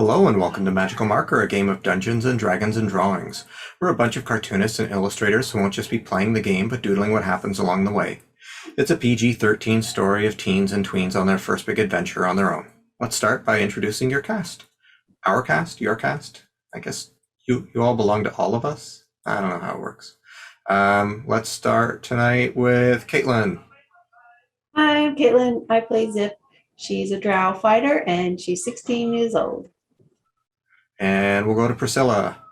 Hello and welcome to Magical Marker, a game of Dungeons and Dragons and drawings. We're a bunch of cartoonists and illustrators who won't just be playing the game, but doodling what happens along the way. It's a PG-13 story of teens and tweens on their first big adventure on their own. Let's start by introducing your cast. Our cast? Your cast? I guess you all belong to all of us? I don't know how it works. Let's start tonight with Caitlin. Hi, I'm Caitlin. I play Zip. She's a drow fighter and she's 16 years old. And we'll go to Priscilla.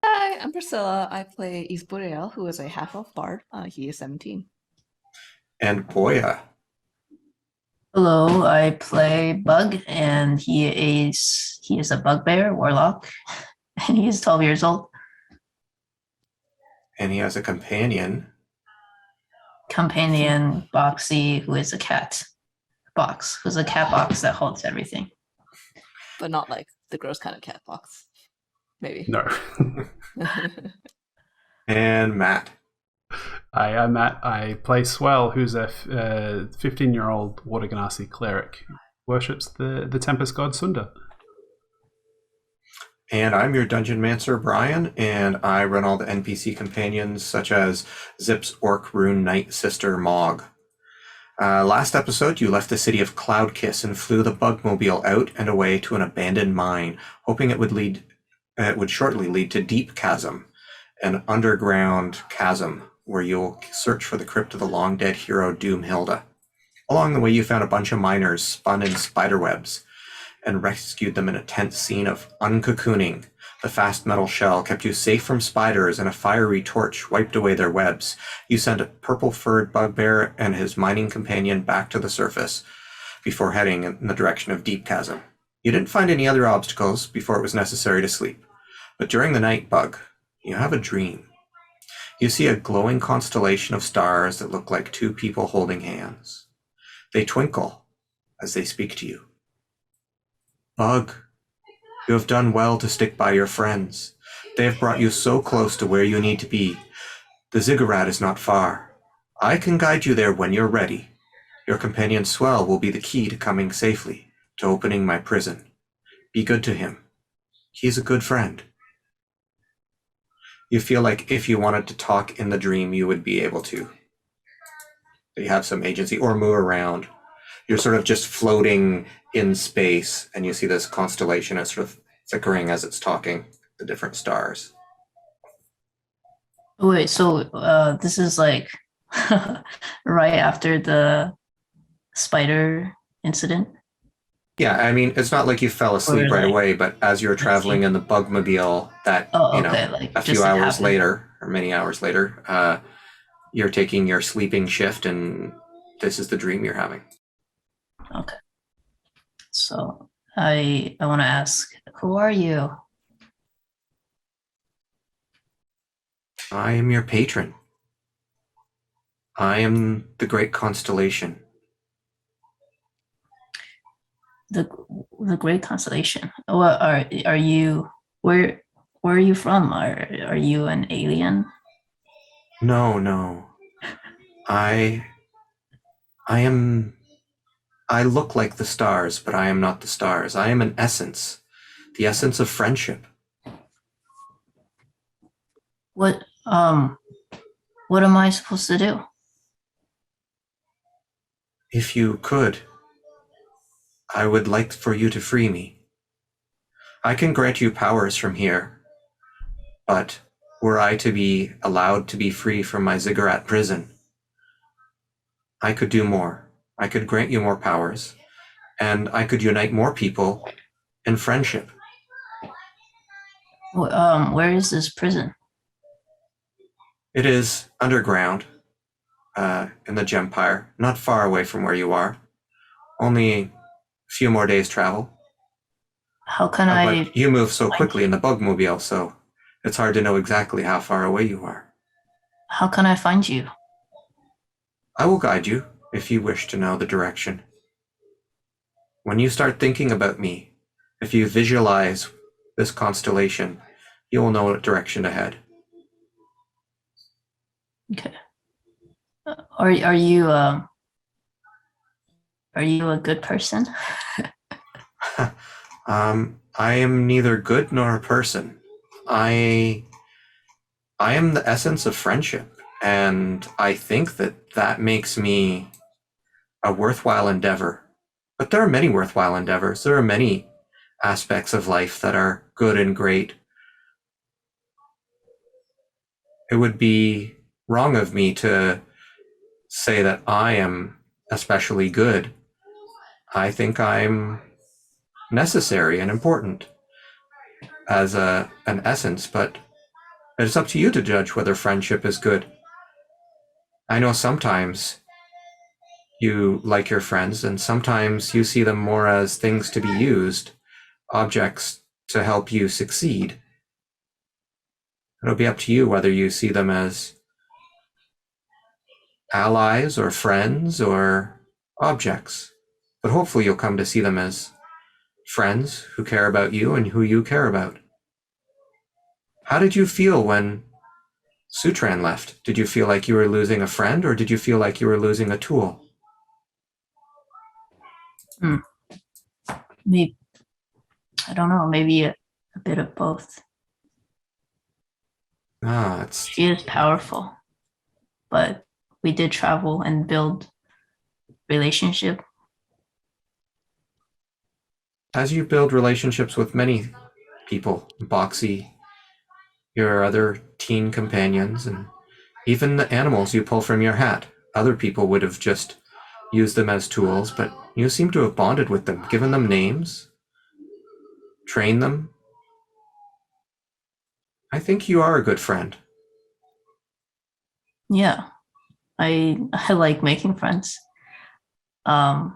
Hi, I'm Priscilla. I play Isburiel, who is a half-elf bard. He is 17. And Boya. Hello, I play Bug, and he is a bugbear warlock, and he is 12 years old. And he has a companion. Companion Boxy, who is a cat box, who's a cat box that holds everything. But not like the gross kind of cat box. Maybe. No. And Matt. Hi, I'm Matt. I play Swell, who's a 15-year-old Water Ganassi cleric who worships the Tempest god Sunda. And I'm your Dungeon Mancer, Brian, and I run all the NPC companions, such as Zip's Orc Rune Knight sister, Mog. Last episode, you left the city of Cloudkiss and flew the Bugmobile out and away to an abandoned mine, hoping it would shortly lead to Deep Chasm, an underground chasm where you'll search for the crypt of the long-dead hero Doomhilda. Along the way, you found a bunch of miners spun in spiderwebs and rescued them in a tense scene of uncocooning. The fast metal shell kept you safe from spiders, and a fiery torch wiped away their webs. You sent a purple-furred bugbear and his mining companion back to the surface before heading in the direction of Deep Chasm. You didn't find any other obstacles before it was necessary to sleep. But during the night, Bug, you have a dream. You see a glowing constellation of stars that look like two people holding hands. They twinkle as they speak to you. Bug, you have done well to stick by your friends. They have brought you so close to where you need to be. The ziggurat is not far. I can guide you there when you're ready. Your companion Swell will be the key to coming safely, to opening my prison. Be good to him. He's a good friend. You feel like if you wanted to talk in the dream, you would be able to. You have some agency or move around. You're sort of just floating in space, and you see this constellation is sort of flickering as it's talking, the different stars. Wait, so this is like right after the spider incident? Yeah, I mean, it's not like you fell asleep right like- away, but as you're traveling in the Bugmobile, that, Oh, you know, okay, like a few just it hours happened. later, or many hours later, you're taking your sleeping shift, and this is the dream you're having. Okay. So I want to ask, who are you? I am your patron. I am the great constellation. The Great Constellation. What are you? Where are you from? Are you an alien? No. I look like the stars, but I am not the stars. I am an essence, the essence of friendship. What am I supposed to do? If you could, I would like for you to free me. I can grant you powers from here, but were I to be allowed to be free from my ziggurat prison, I could do more. I could grant you more powers, and I could unite more people in friendship. Where is this prison? It is underground, in the Gempire, not far away from where you are. Only a few more days' travel. How can I? But you move so quickly in the Bugmobile, so it's hard to know exactly how far away you are. How can I find you? I will guide you if you wish to know the direction. When you start thinking about me, if you visualize this constellation, you will know what direction to head. Okay. Are you a good person? I am neither good nor a person. I am the essence of friendship, and I think that makes me a worthwhile endeavor. But there are many worthwhile endeavors. There are many aspects of life that are good and great. It would be wrong of me to say that I am especially good. I think I'm necessary and important as an essence, but it's up to you to judge whether friendship is good. I know sometimes you like your friends, and sometimes you see them more as things to be used, objects to help you succeed. It'll be up to you whether you see them as allies or friends or objects. But hopefully you'll come to see them as friends who care about you and who you care about. How did you feel when Sutran left? Did you feel like you were losing a friend, or did you feel like you were losing a tool? Maybe, I don't know, maybe a bit of both. She is powerful, but we did travel and build relationship. As you build relationships with many people, Boxy, your other teen companions, and even the animals you pull from your hat, other people would have just used them as tools, but you seem to have bonded with them, given them names, trained them. I think you are a good friend. Yeah, I like making friends. Yeah,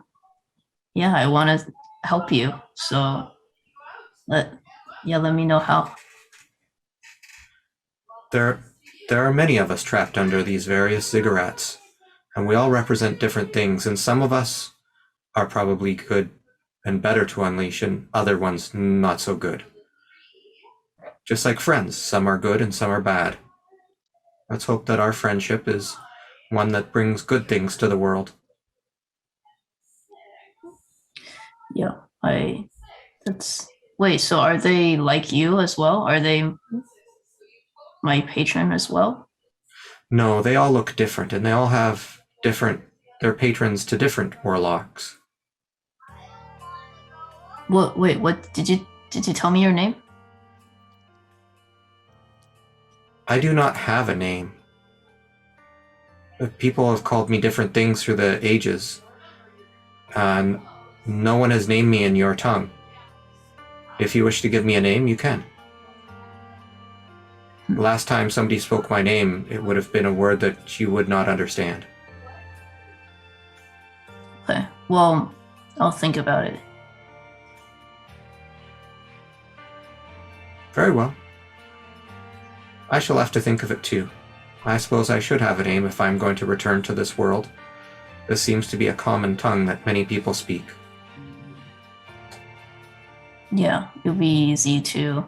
I want to help you. So let me know how. There are many of us trapped under these various ziggurats, and we all represent different things, and some of us are probably good and better to unleash, and other ones not so good. Just like friends, some are good and some are bad. Let's hope that our friendship is one that brings good things to the world. Yeah, wait, so are they like you as well? Are they my patron as well? No, they all look different, and they all have they're patrons to different warlocks. What did you tell me your name? I do not have a name. People have called me different things through the ages, and no one has named me in your tongue. If you wish to give me a name, you can. Last time somebody spoke my name, it would have been a word that you would not understand. Okay, well, I'll think about it. Very well. I shall have to think of it too. I suppose I should have a name if I'm going to return to this world. This seems to be a common tongue that many people speak. Yeah, it'll be easy to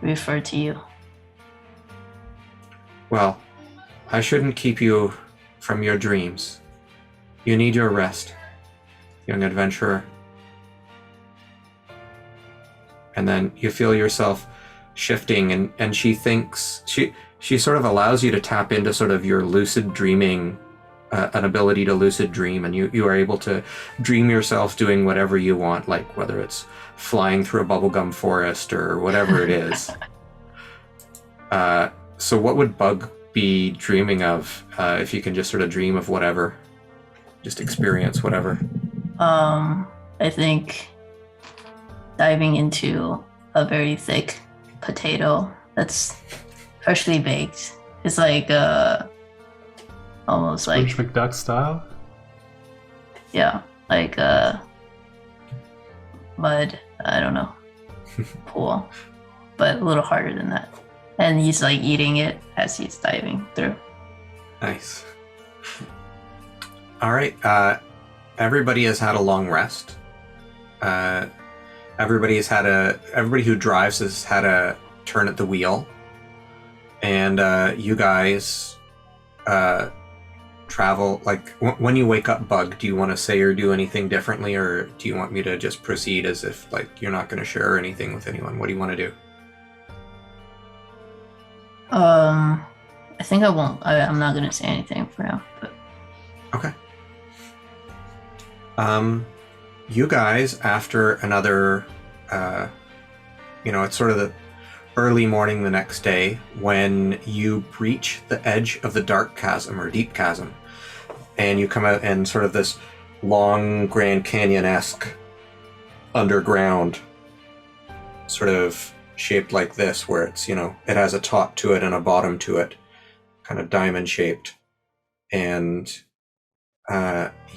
refer to you. Well, I shouldn't keep you from your dreams. You need your rest, young adventurer. And then you feel yourself shifting, and she thinks, she sort of allows you to tap into sort of your lucid dreaming, an ability to lucid dream, and you are able to dream yourself doing whatever you want, like whether it's flying through a bubblegum forest or whatever it is. So what would Bug be dreaming of if you can just sort of dream of whatever? Just experience whatever. I think diving into a very thick potato that's freshly baked. It's like almost like Scrooge McDuck style? Yeah, like mud, I don't know, pool, but a little harder than that. And he's like eating it as he's diving through. Nice. All right. Everybody has had a long rest. Everybody who drives has had a turn at the wheel, and you guys travel, like when you wake up, Bug, do you want to say or do anything differently, or do you want me to just proceed as if like you're not going to share anything with anyone? What do you want to do? I think I won't. I'm not gonna say anything for now. But Okay. You guys, after another, it's sort of the early morning the next day when you breach the edge of the dark chasm or deep chasm, and you come out in sort of this long Grand Canyon-esque underground sort of shaped like this, where it's, it has a top to it and a bottom to it, kind of diamond shaped. And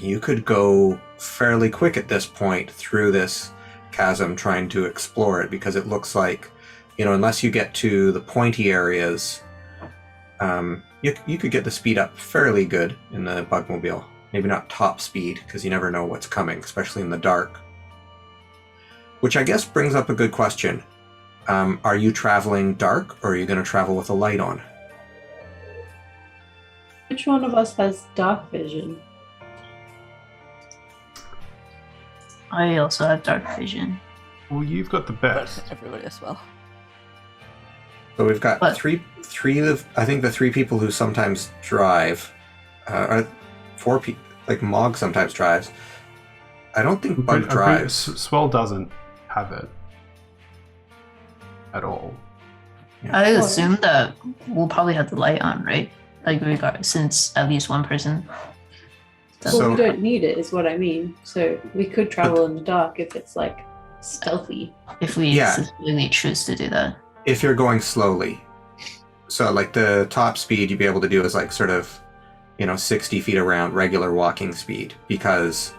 you could go fairly quick at this point through this chasm trying to explore it, because it looks like, unless you get to the pointy areas, you could get the speed up fairly good in the Bugmobile. Maybe not top speed, because you never know what's coming, especially in the dark. Which I guess brings up a good question. Are you traveling dark, or are you going to travel with a light on? Which one of us has dark vision? I also have dark vision. Well, you've got the But best. everybody as well. So we've got But- three of, I think the three people who sometimes drive, or four people, like Mog sometimes drives. I don't think Bug drives. Swell doesn't have it at all. I Well- assume that we'll probably have the light on, right? Like, since at least one person. Well, So- we don't need it, is what I mean. So we could travel in the dark if it's like stealthy. If we Yeah. specifically choose to do that. If you're going slowly. So like the top speed you'd be able to do is like sort of, 60 feet around regular walking speed, because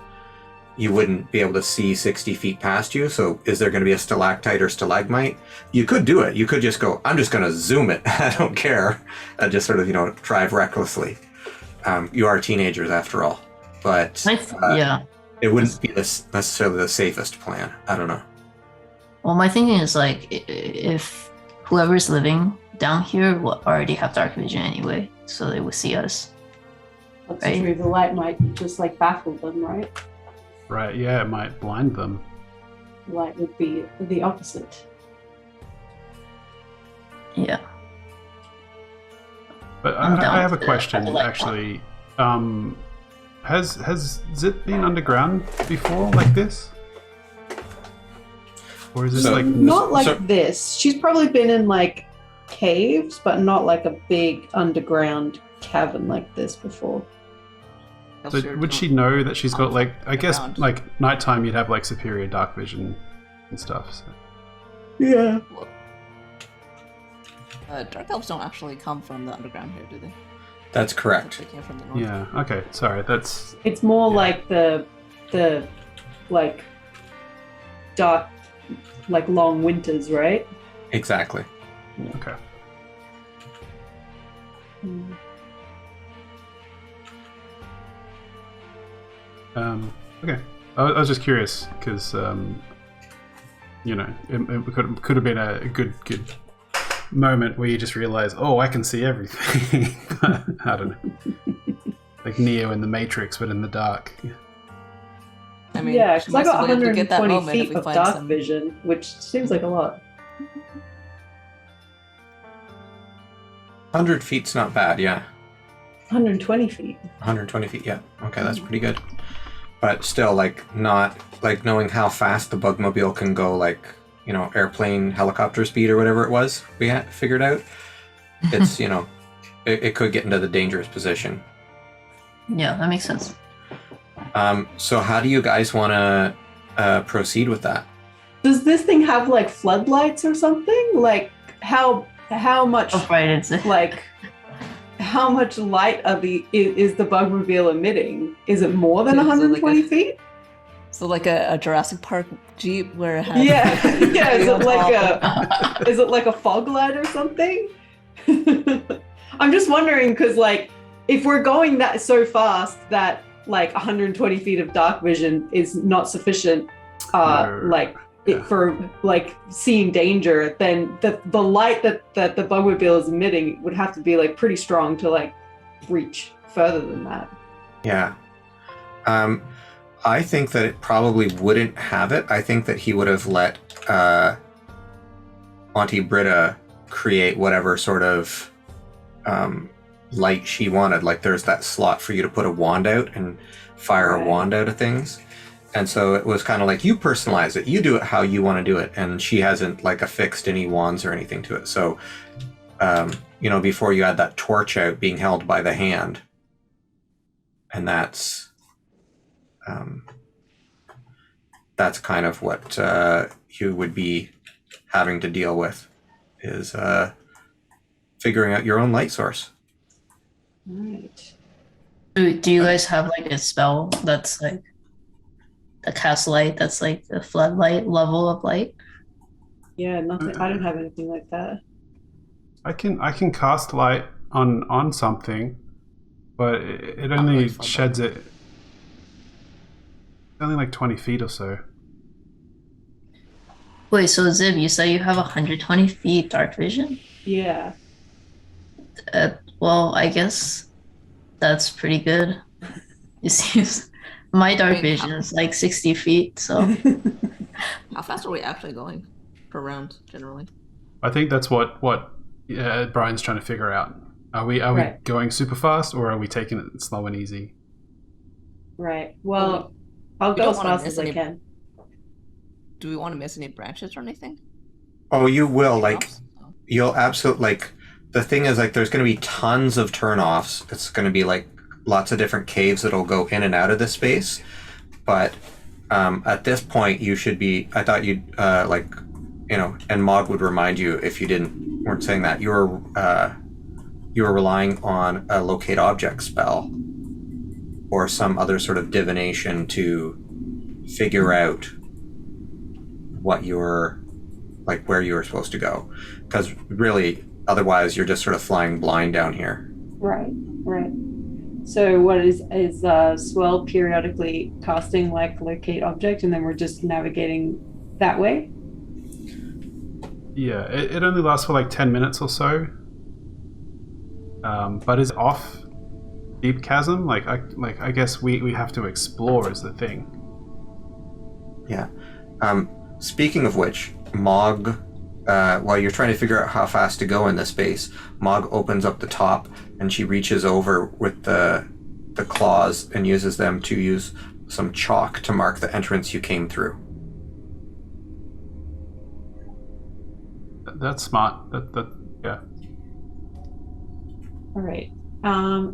you wouldn't be able to see 60 feet past you. So is there going to be a stalactite or stalagmite? You could do it. You could just go, I'm just going to zoom it. I don't care. And just sort of, drive recklessly. You are teenagers after all. But Yeah. it wouldn't be necessarily the safest plan. I don't know. Well, my thinking is like, if whoever's living down here will already have dark vision anyway, so they will see us. That's Right. true. The light might just like baffle them, right? Right, yeah, it might blind them. The light would be the opposite. Yeah. But I'm down I have a with it. question, I like actually. Has Zip been underground before like this? Or is this So- like... Not like so- this. She's probably been in like caves, but not like a big underground cavern like this before. So would she know that she's got like... I guess Around. like nighttime you'd have like superior dark vision and stuff. So. Yeah. Dark elves don't actually come from the underground here, do they? That's correct. They came from the north. Yeah, okay, sorry, that's... It's more Yeah. like the like dark, like long winters, right? Exactly. Okay. Mm. Okay. I was just curious because, it could have been a good moment where you just realize, oh, I can see everything. I don't know. Like Neo in the Matrix, but in the dark. I mean, Yeah, she because I must got have been able to get that 120 moment if feet we of find dark some... vision, which seems like a lot. 100 feet's not bad, yeah. 120 feet. 120 feet, yeah. Okay, that's pretty good. But still, like, not, like, knowing how fast the Bugmobile can go, like, airplane, helicopter speed or whatever it was we had figured out, it's, it could get into the dangerous position. Yeah, that makes sense. So how do you guys want to proceed with that? Does this thing have like floodlights or something? Like how much Oh, right, it's like how much light is the Bugmobile emitting? Is it more than Is it like 120 a- feet? So like a Jurassic Park Jeep where it has... Yeah, yeah. Is on it like top. is it like a fog light or something? I'm just wondering because like if we're going that so fast that like 120 feet of dark vision is not sufficient, No. like Yeah. for like seeing danger, then the light that the Bugmobile is emitting would have to be like pretty strong to like reach further than that. Yeah. I think that it probably wouldn't have it. I think that he would have let Auntie Britta create whatever sort of light she wanted. Like there's that slot for you to put a wand out and fire a wand out of things. And so it was kind of like, you personalize it. You do it how you want to do it. And she hasn't like affixed any wands or anything to it. So, before you had that torch out being held by the hand. And that's kind of what you would be having to deal with, is figuring out your own light source. Right. Do you guys have like a spell that's like a cast light that's like the floodlight level of light? Yeah, nothing. I don't have anything like that. I can cast light on something, but it only sheds it. Only like 20 feet or so. Wait, so Zib, you say you have 120 feet dark vision? Yeah. Well, I guess that's pretty good. It seems my dark vision is like 60 feet, so. How fast are we actually going per round, generally? I think that's what Brian's trying to figure out. Are we Right. going super fast, or are we taking it slow and easy? Right. Well, I'll we go don't as wanna fast miss as I any- can. Do we want to miss any branches or anything? Oh, you will. Like, Turn-offs? Oh. you'll absolutely, like, the thing is, like, there's going to be tons of turnoffs. It's going to be, like, lots of different caves that'll go in and out of this space. But at this point, you should be, I thought you'd, and Mog would remind you if you weren't saying that, you were relying on a locate object spell or some other sort of divination to figure out what you're, like, where you were supposed to go. Because really, otherwise, you're just sort of flying blind down here. Right. Right. So what is Swell periodically casting like locate object, and then we're just navigating that way? Yeah, it only lasts for like 10 minutes or so. But is off Deep Chasm? I guess we have to explore is the thing. Yeah. Speaking of which, Mog, while you're trying to figure out how fast to go in this space, Mog opens up the top and she reaches over with the claws and uses them to use some chalk to mark the entrance you came through. That's smart. Yeah. All right.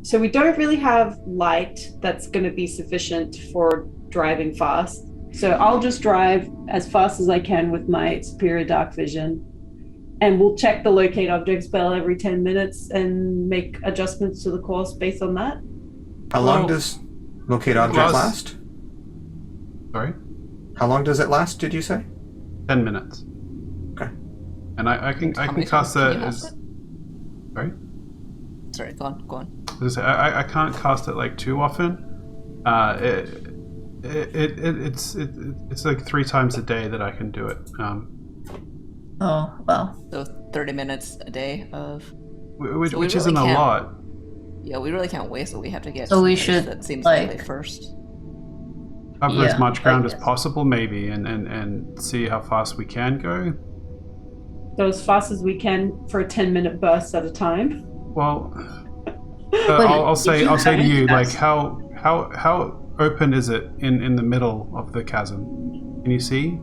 So we don't really have light that's going to be sufficient for driving fast. So I'll just drive as fast as I can with my superior dark vision, and we'll check the locate object spell every 10 minutes and make adjustments to the course based on that. How long does locate object last? Sorry? How long does it last, did you say? 10 minutes. Okay. And I can many cast times can that you as... cast Sorry? Sorry, go on. I can't cast it like too often. It's like 3 times a day that I can do it. Oh, well. So 30 minutes a day of... Which So we isn't really a can't- lot. Yeah, we really can't waste it. We have to get... So we to the place should, That seems like- likely first. Cover Yeah, as much I ground as guess. possible, maybe, and see how fast we can go. So as fast as we can for a 10-minute burst at a time. Well, Wait, I'll did say you to have you, like, cast- how open is it in the middle of the chasm? Can you see?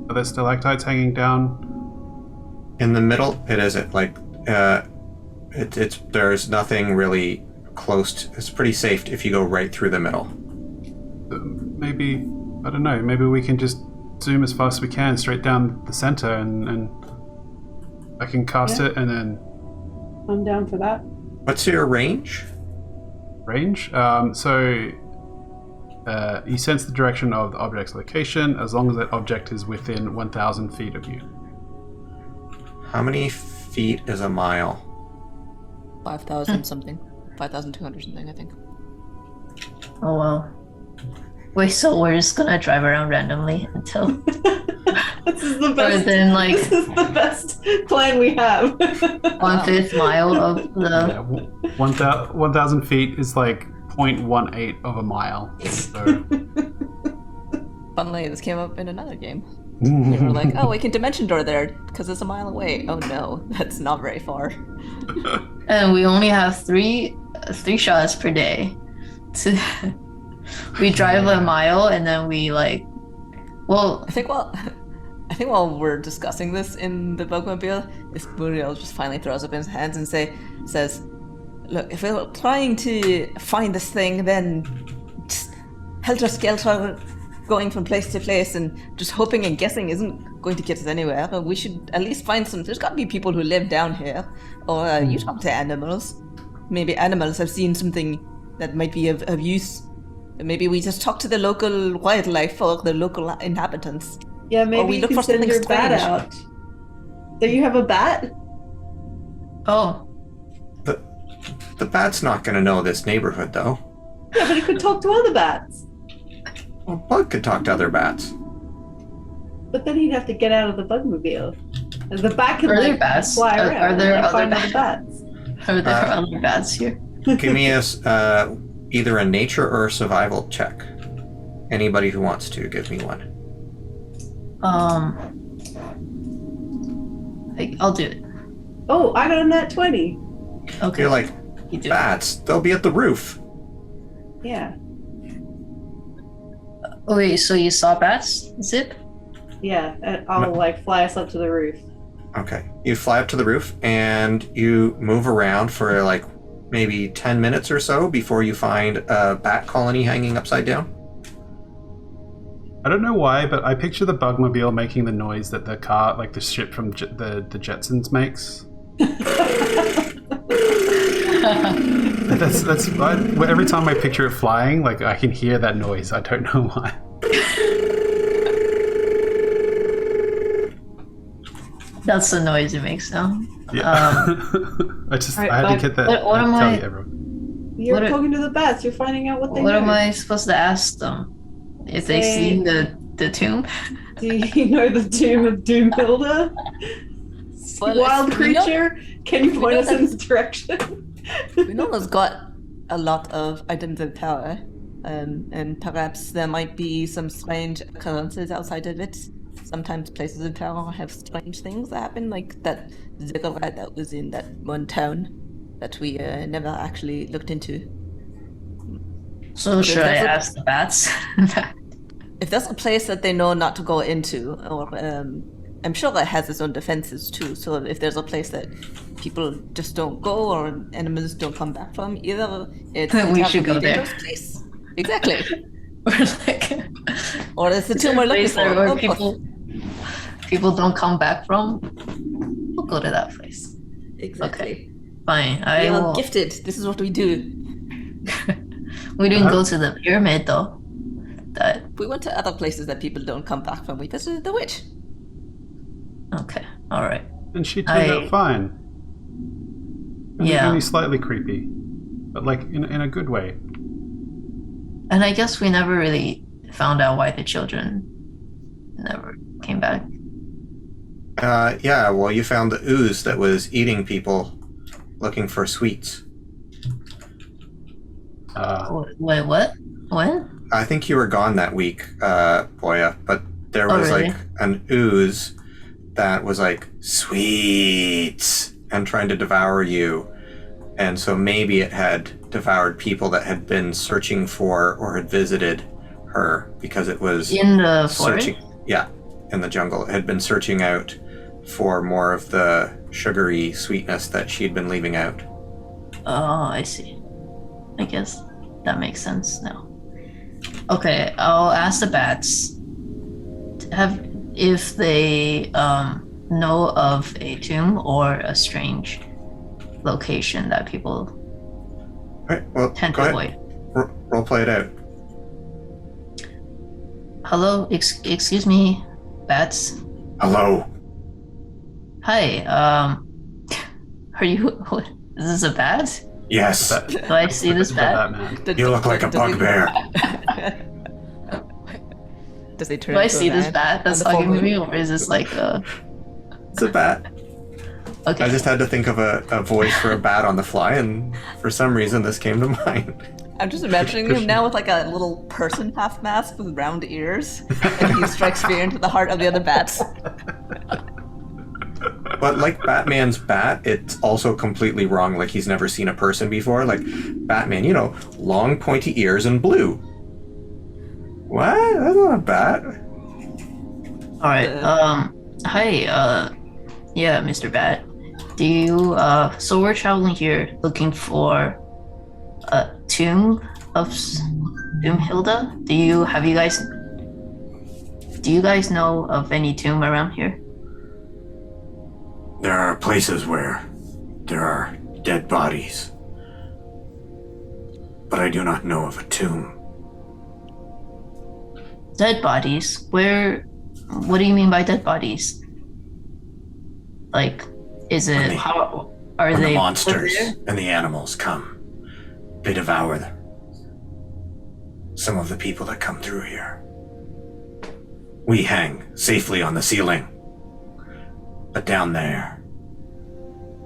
Are there stalactites hanging down? In the middle, it isn't. Like, there's nothing really close to, it's pretty safe if you go right through the middle. Maybe, I don't know, maybe we can just zoom as fast as we can straight down the center and I can cast Yeah. it and then I'm down for that. What's your range? range. You sense the direction of the object's location as long as that object is within 1,000 feet of you. How many feet is a mile? 5,000 something. 5,200 something, I think. Oh, wow. Wait, so we're just gonna drive around randomly until This is the Or best. then like This is the best plan we have. 1/5 mile of Yeah, the. 1,000 feet is like 0.18 of a mile. So. Funnily, this came up in another game. We were like, oh, we can dimension door there because it's a mile away. Oh no, that's not very far. And we only have three shots per day. We drive a mile and then we like. Well, I think while we're discussing this in the Bugmobile, Muriel just finally throws up his hands and says, "Look, if we're trying to find this thing, then just helter-skelter, going from place to place and just hoping and guessing isn't going to get us anywhere. But we should at least find some. There's got to be people who live down here, or you talk to animals. Maybe animals have seen something that might be of use. Maybe we just talk to the local wildlife or the local inhabitants." Yeah, maybe we you look can for send something your bat strange. out. Do you have a bat? oh, The bat's not going to know this neighborhood, though. Yeah, but it could talk to other bats. Well, Bug could talk to other bats. But then he'd have to get out of the bugmobile. And the bat can Are there like bats? fly Are around there and other find other bats. are there other bats here? Give me either a nature or a survival check. Anybody who wants to, give me one. I'll do it. Oh, I got a nat 20. Okay. You're like, You do it. bats, they'll be at the roof. Yeah. Oh wait, so you saw bats? Zip? Yeah. And I'll like fly us up to the roof. Okay. You fly up to the roof and you move around for like maybe 10 minutes or so before you find a bat colony hanging upside down. I don't know why, but I picture the Bugmobile making the noise that the car, like the ship from the Jetsons makes. That's every time I picture it flying, like I can hear that noise. I don't know why. That's the noise it makes now. Yeah. I had to get that. what am tell I- everyone. You're What are- talking to the bats. You're finding out what they What know. am I supposed to ask them? If they Say- see the tomb? Do you know the tomb of Doomhilda? Well, Wild we know- creature? Can you we point know us in that- this direction? We know it's got a lot of items of power, and perhaps there might be some strange occurrences outside of it. Sometimes places of power have strange things that happen, like that ziggurat that was in that one town that we never actually looked into. So should I that's a- ask the bats? If there's a place that they know not to go into, or I'm sure it has its own defenses too. So if there's a place that people just don't go or animals don't come back from, either it's Then we a should go terribly there. dangerous place. Exactly. Or like, Or it's the tomb we're looking place for. where Oh, people don't come back from. We'll go to that place. Exactly. Fine. I We are will. gifted. This is what we do. We didn't go to the pyramid though. That We went to other places that people don't come back from. We visited the witch. okay. All right. And she turned I- out fine. And Yeah. Only slightly creepy, but like in a good way. And I guess we never really found out why the children never came back. Yeah, well, you found the ooze that was eating people looking for sweets. Wait, what? When? I think you were gone that week, Boya, but there Oh, was really? like an ooze that was like, sweets, and trying to devour you. And so maybe it had devoured people that had been searching for or had visited her because it was In the forest? searching. Yeah, in the jungle. It had been searching out for more of the sugary sweetness that she'd been leaving out. Oh, I see. I guess that makes sense now. Okay, I'll ask the bats if they know of a tomb or a strange location that people All right, well, tend go to ahead. avoid. Role play it out. Hello, excuse me, bats. Hello. Hi, are you? What, is this a bat? Yes. That, Do I see this bat? man. You look like a bugbear. Does he turn Do I into a see this man bat on that's the full talking to moon? me, or is this like It's a bat. okay? I just had to think of a voice for a bat on the fly, and for some reason this came to mind. I'm just imagining him now with like a little person half mask with round ears, and he strikes fear into the heart of the other bats. But like Batman's bat, it's also completely wrong. Like he's never seen a person before. Like Batman, long pointy ears and blue. What? That's not a bat. All right. Hi. Yeah, Mr. Bat. Do you? So we're traveling here looking for a tomb of Doomhilda. Do you guys know of any tomb around here? There are places where there are dead bodies, but I do not know of a tomb. Dead bodies? Where? What do you mean by dead bodies? Like, is it When how are When they the put monsters there? and the animals come, they devour them. Some of the people that come through here. We hang safely on the ceiling. But down there,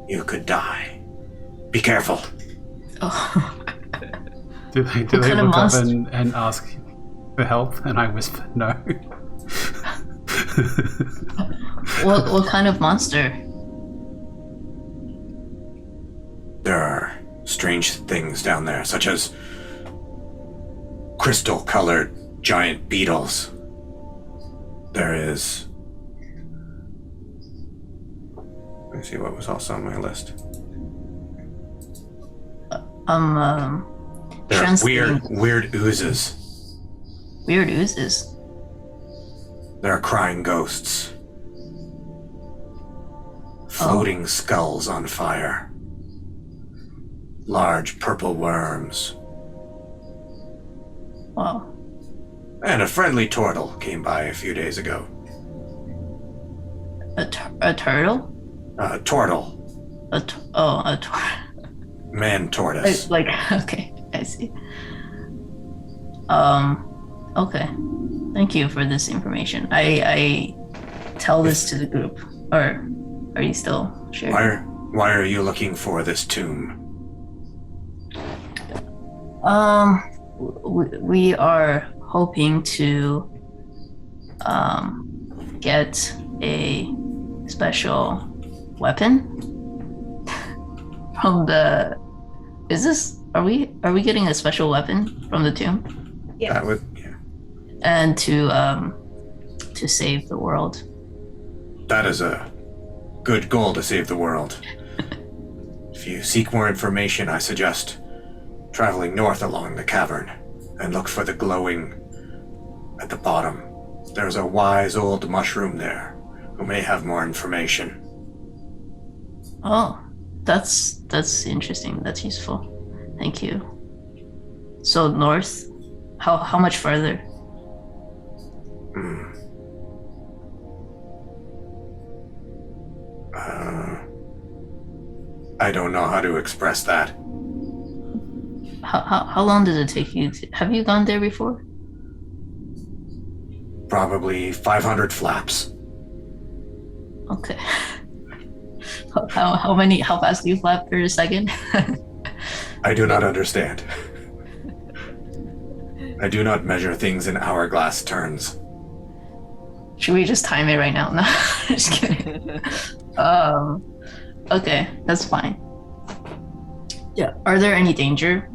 you could die. Be careful. Oh. Do they What kind of look up monster? and ask for help? And I whisper, no. What kind of monster? There are strange things down there, such as crystal-colored giant beetles. There is... Let me see what was also on my list. There are translating- weird oozes. Weird oozes. There are crying ghosts. Floating skulls on fire. Large purple worms. Wow. And a friendly turtle came by a few days ago. A turtle? Turtle. A turtle. Man tortoise. Like okay, I see. Okay. Thank you for this information. I tell this to the group. Or are you still sharing? Why are you looking for this tomb? We are hoping to get a special weapon from the. Are we getting a special weapon from the tomb? Yeah. That would, And to save the world. that is a good goal to save the world. If you seek more information, I suggest traveling north along the cavern and look for the glowing at the bottom. There's a wise old mushroom there who may have more information. Oh, that's interesting. That's useful. Thank you. So north, how much further? I don't know how to express that. How long does it take you? Have you gone there before? Probably 500 flaps. Okay. How fast do you flap per second? I do not understand. I do not measure things in hourglass turns. Should we just time it right now? No, just kidding. Okay, that's fine. Yeah. Are there any danger,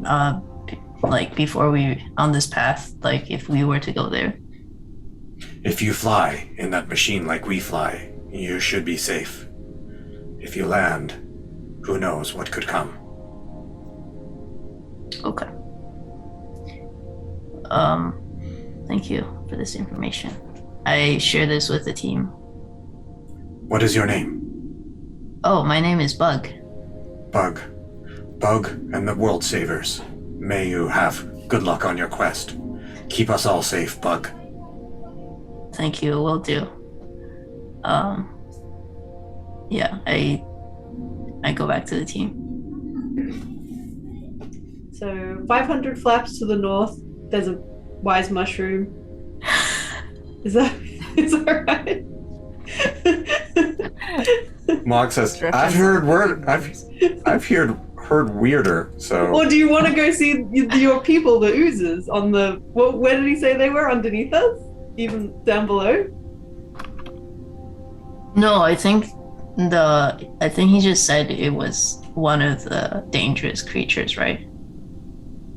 like before we on this path, like if we were to go there? If you fly in that machine like we fly, you should be safe. If you land, who knows what could come. Okay. Thank you for this information. I share this with the team. What is your name? Oh, my name is Bug. Bug. Bug and the World Savers. May you have good luck on your quest. Keep us all safe, Bug. Thank you, will do. Yeah, I go back to the team. So 500 flaps to the north, there's a wise mushroom. Is that right? Mog says, "I've heard heard weirder." So, Or do you want to go see your people, the oozes, on the? Where did he say they were? Underneath us, even down below. No, I think he just said it was one of the dangerous creatures, right?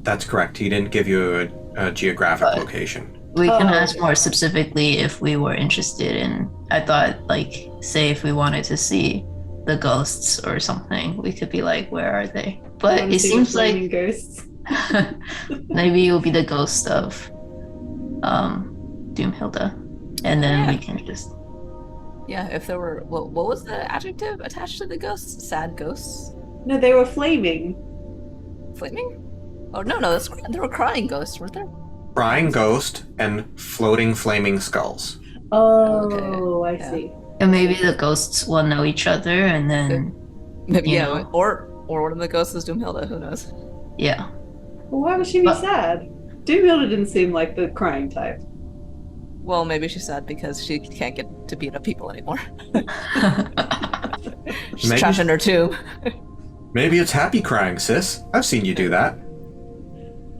that's correct. He didn't give you a geographic location. We can Oh, ask okay. more specifically if we were interested in. I thought, like, say if we wanted to see the ghosts or something, we could be like, where are they? I But wanna it see the seems flaming like ghosts. maybe it will be the ghost of Doomhilda, and then we can just. Yeah, if there were, what was the adjective attached to the ghosts? Sad ghosts? No, they were flaming. Flaming? Oh no, there were crying ghosts, weren't there? Crying ghost and floating flaming skulls. Oh, Okay, I yeah. see. And maybe the ghosts will know each other, and then Maybe, You yeah, know. or one of the ghosts is Doomhilda. Who knows? yeah. Well, why would she be But- sad? Doomhilda didn't seem like the crying type. Well, maybe she's sad because she can't get to beat up people anymore. She's Maybe- trapped in her tube. Maybe it's happy crying, sis. I've seen you do that.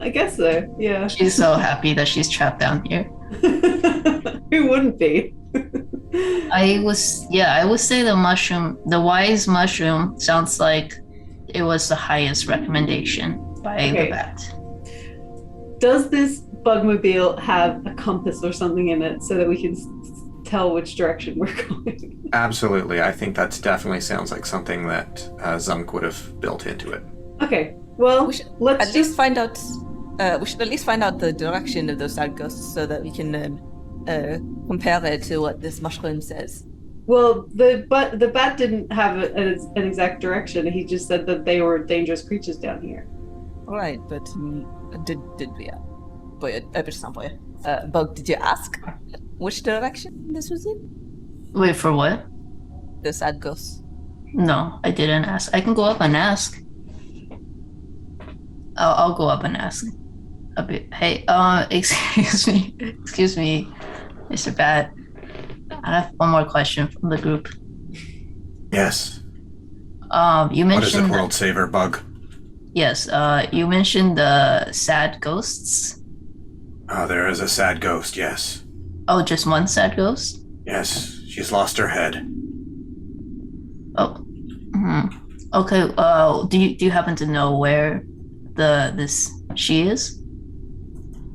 I guess so. Yeah. She's so happy that she's trapped down here. Who wouldn't be? I would say the wise mushroom sounds like it was the highest recommendation by Okay. the bat. Does this bugmobile have a compass or something in it so that we can tell which direction we're going? Absolutely. I think that definitely sounds like something that Zunk would have built into it. Okay. Well, We should let's at least find out. We should at least find out the direction of those sad ghosts so that we can compare it to what this mushroom says. Well, the bat didn't have an exact direction. He just said that they were dangerous creatures down here. All right, but did we? Boy, I bet some boy. Bug, did you ask which direction this was in? Wait, for what? The sad ghosts. No, I didn't ask. I can go up and ask. I'll go up and ask. A bit. Hey, excuse me, Mr. Bat. I have one more question from the group. Yes. You What is it, mentioned World Saver Bug? yes. You mentioned the sad ghosts. There is a sad ghost, yes. Oh, just one sad ghost. Yes, she's lost her head. Oh. Okay. Do you happen to know where she is?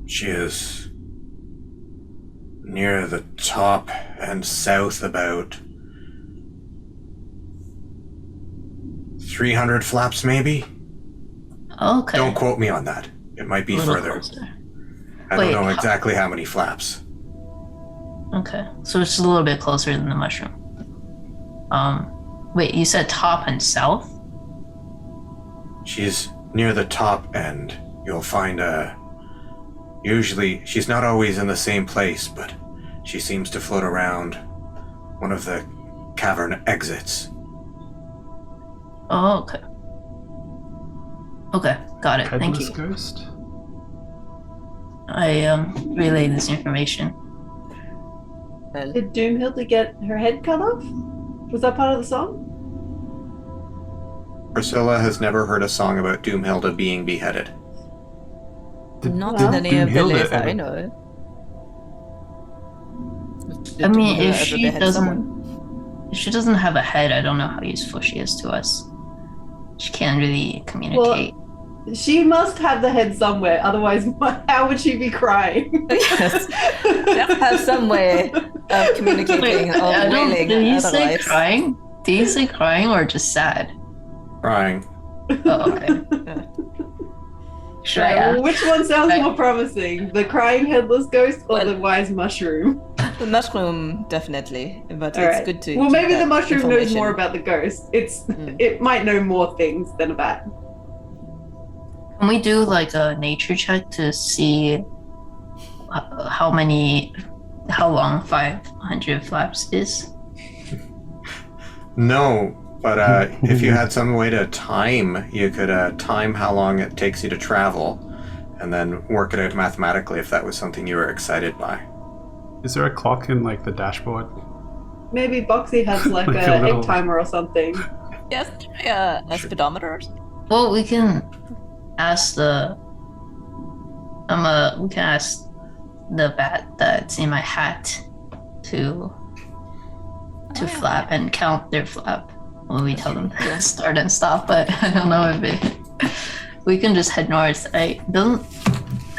She is near the top and south about 300 flaps, maybe? Okay. Don't quote me on that. It might be A little further. closer. I Wait, don't know how- exactly how many flaps. Okay, so it's a little bit closer than the mushroom. Wait, you said top and south? She's near the top end. You'll find usually, she's not always in the same place, but she seems to float around one of the cavern exits. Oh, okay. Okay, got it. Thank Headless you. ghost? I relay this information. Well, Did Doomhilda get her head cut off? Was that part of the song? Priscilla has never heard a song about Doomhilda being beheaded. not Well, in any of the Doomhilda lays that I ever- know. I mean, Doomhilda if ever she behead doesn't, someone? if she doesn't have a head, I don't know how useful she is to us. She can't really communicate. She must have the head somewhere. Otherwise, how would she be crying? Yes. They'll have some way of communicating or I don't- wailing. did you say otherwise. crying? Did you say crying or just sad? Crying. Oh, okay. Should I ask? Which one sounds Right. more promising? The crying headless ghost or Well- the wise mushroom? The mushroom, definitely, but All it's right. good to. Well, keep maybe that the mushroom knows information. more about the ghost. Mm. It might know more things than a bat. Can we do like a nature check to see how long 500 flaps is? No, but if you had some way to time, you could time how long it takes you to travel, and then work it out mathematically if that was something you were excited by. Is there a clock in like the dashboard? Maybe Boxy has like Like a a little- egg timer or something. Yes, a speedometer. Well, we can ask the. We can ask the bat that's in my hat to flap and count their flap when we tell them to start and stop. But I don't know if we can just head north. I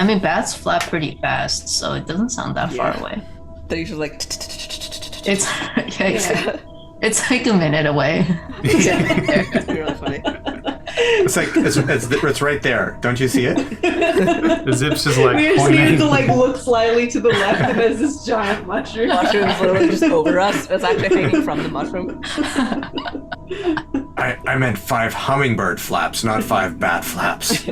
mean, bats flap pretty fast, so it doesn't sound that far away. They're usually like. It's it's like a minute away. It's really funny. It's like it's right there. Don't you see it? The Zip's just like We just pointing. needed to like look slightly to the left, and there's this giant mushroom. Mushroom's literally just over us. It's actually hanging from the mushroom. I meant 5 hummingbird flaps, not 5 bat flaps.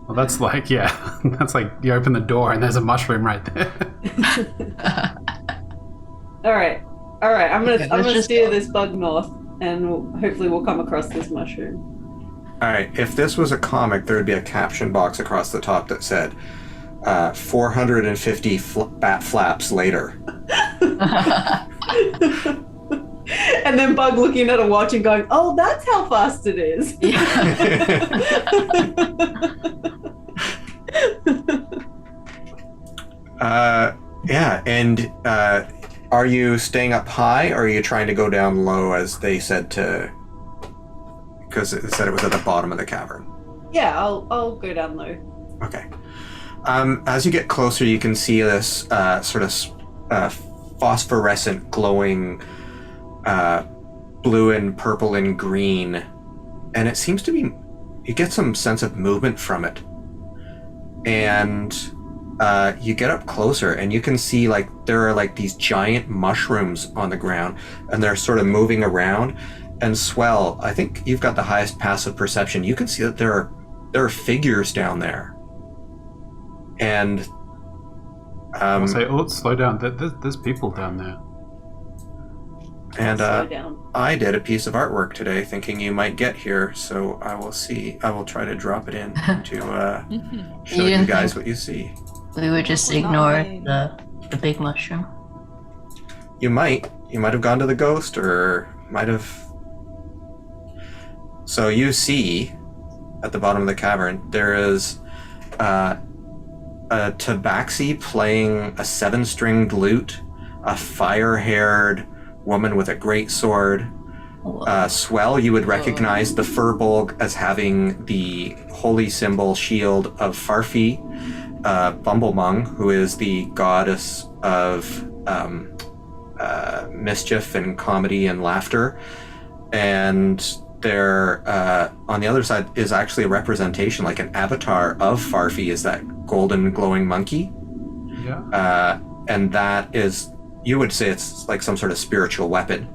Well, that's like that's like you open the door and there's a mushroom right there. All right. I'm Okay, gonna let's just steer go. this bug north, and hopefully we'll come across this mushroom. All right, if this was a comic, there would be a caption box across the top that said 450 bat flaps later. And then Bug looking at a watch and going, "Oh, that's how fast it is." Yeah, and are you staying up high, or are you trying to go down low, as they said to? Because it said it was at the bottom of the cavern. Yeah, I'll go down low. Okay. As you get closer, you can see this sort of phosphorescent, glowing, blue and purple and green, and it seems to be. You get some sense of movement from it, and you get up closer, and you can see like there are like these giant mushrooms on the ground, and they're sort of moving around. And Swell, I think you've got the highest passive perception. You can see that there are figures down there. And I'll say, oh, slow down. There's people down there. and Slow down. I did a piece of artwork today thinking you might get here, so I will see. I will try to drop it in to show you didn't guys think- what you see. We would just Well, not ignore mine. the big mushroom. You might have gone to the ghost, or might have. So you see, at the bottom of the cavern, there is a tabaxi playing a 7-stringed lute, a fire-haired woman with a great sword. Swell, you would recognize the Furbolg as having the holy symbol shield of Farfi. Bumblemung, who is the goddess of mischief and comedy and laughter. And there, on the other side, is actually a representation, like an avatar of Farfi, is that golden glowing monkey. Yeah. And that is, you would say it's like some sort of spiritual weapon.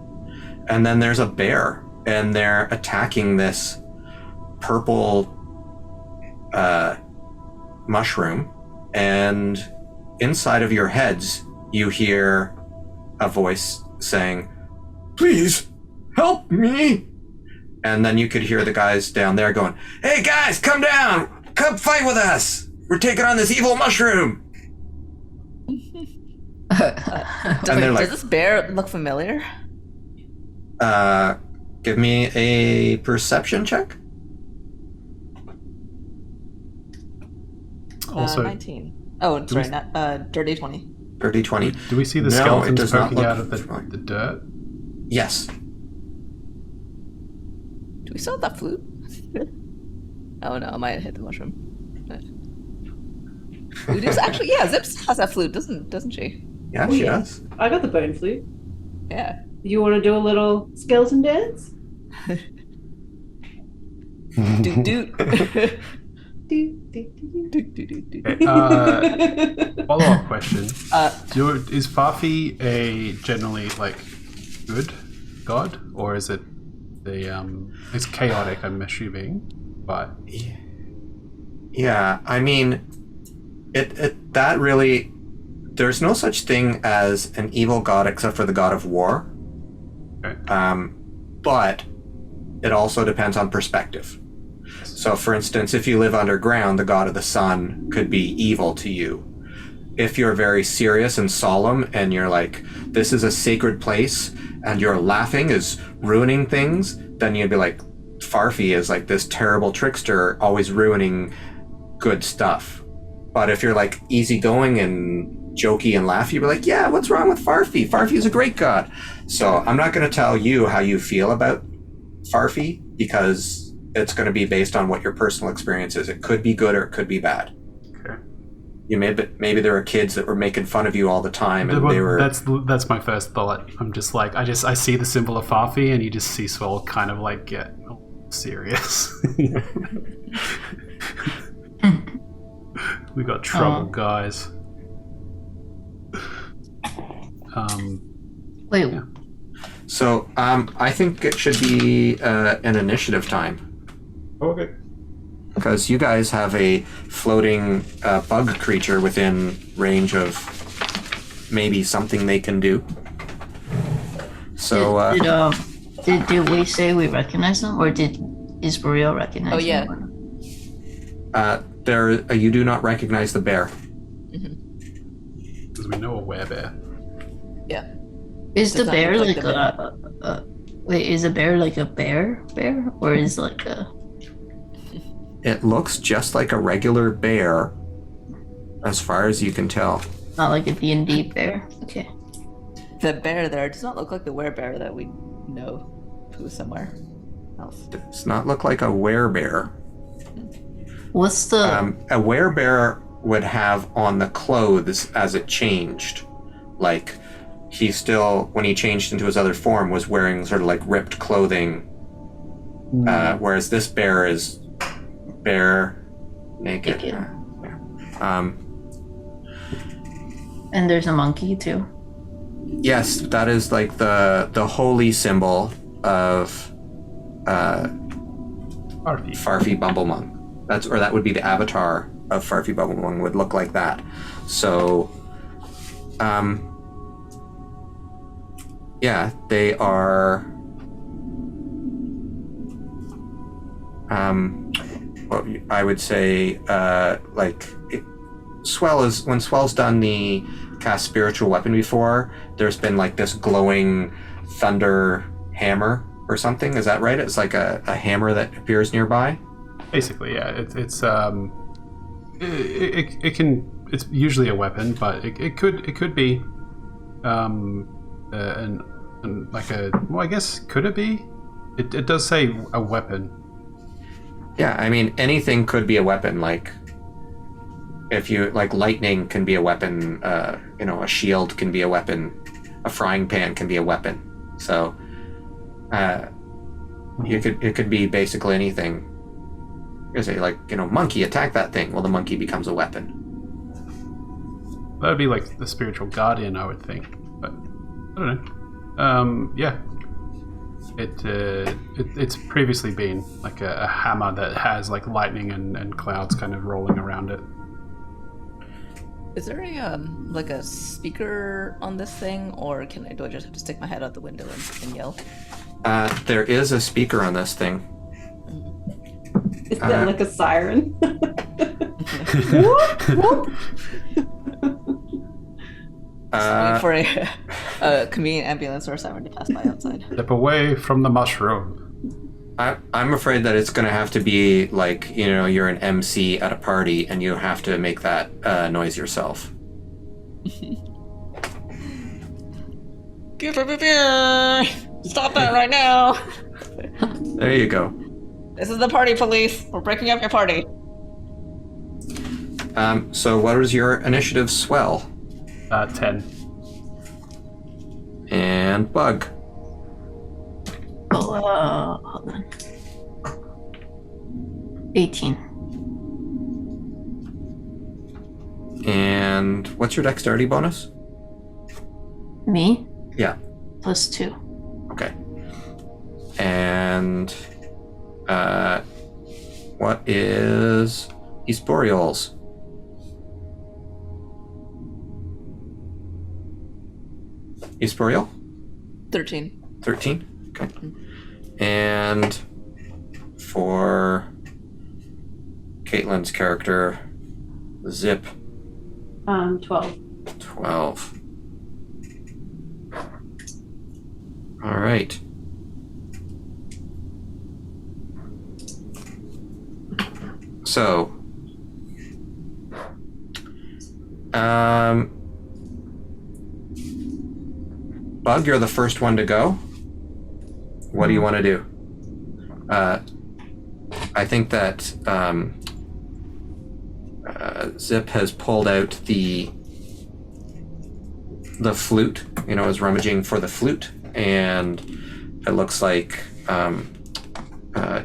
And then there's a bear, and they're attacking this purple mushroom, and inside of your heads, you hear a voice saying, "Please, help me." And then you could hear the guys down there going, "Hey guys, come down! Come fight with us! We're taking on this evil mushroom!" And they're like- Does this bear look familiar? Give me a perception check. Also, 19. Oh, sorry, not dirty 20. Dirty 20. do we see the No, it skeletons does not poking look out of familiar. the dirt? Yes. Do we still have that flute? Oh no, I might have hit the mushroom. Flute is actually, yeah, Zips has that flute, doesn't she? Yeah, Oh, she yeah. does. I got the bone flute. Yeah. You want to do a little skeleton dance? Doot doot. Do, do, do, Doot, doot, doot, doot. Okay, follow-up question. Is Farfi a generally like good god, or is it it's chaotic? I'm assuming, but Yeah, I mean, that really, there's no such thing as an evil god except for the god of war. okay. But it also depends on perspective. So, for instance, if you live underground, the god of the sun could be evil to you. if you're very serious and solemn and you're like, this is a sacred place and your laughing is ruining things, then you'd be like, Farfie is like this terrible trickster always ruining good stuff. But if you're like easygoing and jokey and laughy, you'd be like, yeah, what's wrong with Farfie? Farfie is a great god. So I'm not going to tell you how you feel about Farfie because it's going to be based on what your personal experience is. It could be good or it could be bad. Okay. You maybe there were kids that were making fun of you all the time, and they were. That's my first thought. I'm just like I see the symbol of Farfie, and you just see Swell kind of like get serious. We got trouble, guys. Wait. Yeah. So I think it should be an initiative time. Okay. Because you guys have a floating bug creature within range of maybe something they can do. So did we say we recognize them, or is Boreal recognize them? Oh yeah. you do not recognize the bear. Because we know a werebear. Yeah. Is the Does not bear look like the wait, is a bear like a bear, or is like a? It looks just like a regular bear, as far as you can tell. Not like a D&D bear. Okay. The bear there does not look like the werebear that we know who is somewhere else. Does not look like a werebear. What's the? A werebear would have on the clothes as it changed, like he still, when he changed into his other form, was wearing sort of like ripped clothing, whereas this bear is bare, naked. And there's a monkey too. Yes, that is like the holy symbol of Farfie Bumblemung. That would be the avatar of Farfie Bumblemung, would look like that. So, yeah, they are. Well, I would say, when Swell's done the cast spiritual weapon before, there's been like this glowing thunder hammer or something. Is that right? It's like a hammer that appears nearby. Basically, yeah. It's usually a weapon, but it could be I guess, could it be? It does say a weapon. Yeah, I mean, anything could be a weapon. Like, if you like, lightning can be a weapon. A shield can be a weapon. A frying pan can be a weapon. So, it could be basically anything. You say, monkey, attack that thing. Well, the monkey becomes a weapon. That would be like the spiritual guardian, I would think. But I don't know. Yeah. It's previously been like a hammer that has like lightning and clouds kind of rolling around it. Is there a speaker on this thing, or do I just have to stick my head out the window and yell? There is a speaker on this thing. Is that like a siren? Wait for a convenient ambulance or a siren to pass by outside. Step away from the mushroom. I'm afraid that it's going to have to be like, you're an MC at a party and you have to make that noise yourself. Give me beer! Stop that right now! There you go. This is the party police. We're breaking up your party. So what was your initiative, Swell? 10. And Bug. Hold on. 18. And what's your dexterity bonus? Me? Yeah. +2. Okay. And what is East Boreal's? East Boreal? 13. 13? Okay. And for Caitlin's character, Zip. 12. 12. All right. So, Bug, you're the first one to go. What do you want to do? I think that Zip has pulled out the flute, is rummaging for the flute, and it looks like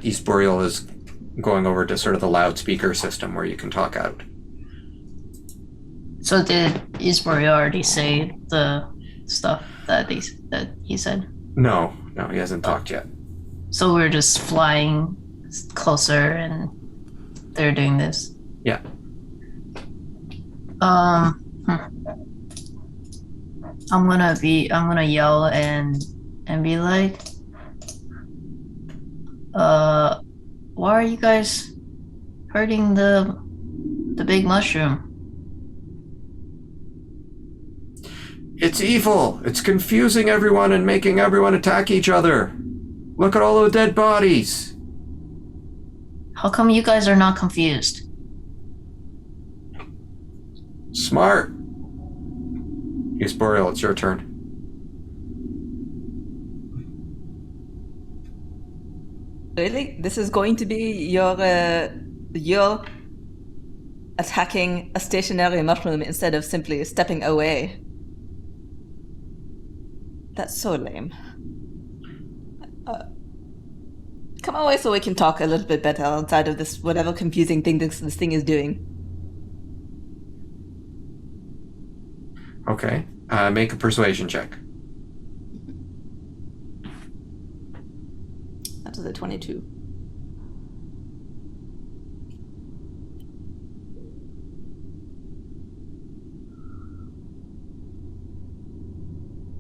East Boreal is going over to sort of the loudspeaker system where you can talk out. So did East Boreal already say the stuff that he said? No, he hasn't talked yet. So we're just flying closer and they're doing this? Yeah. I'm gonna yell and be like, why are you guys hurting the big mushroom? It's evil. It's confusing everyone and making everyone attack each other. Look at all the dead bodies. How come you guys are not confused? Smart. East Boreal, it's your turn. Really? This is going to be your attacking a stationary mushroom instead of simply stepping away. That's so lame. Come away so we can talk a little bit better outside of this whatever confusing thing this thing is doing. Okay. Make a persuasion check. That was a 22.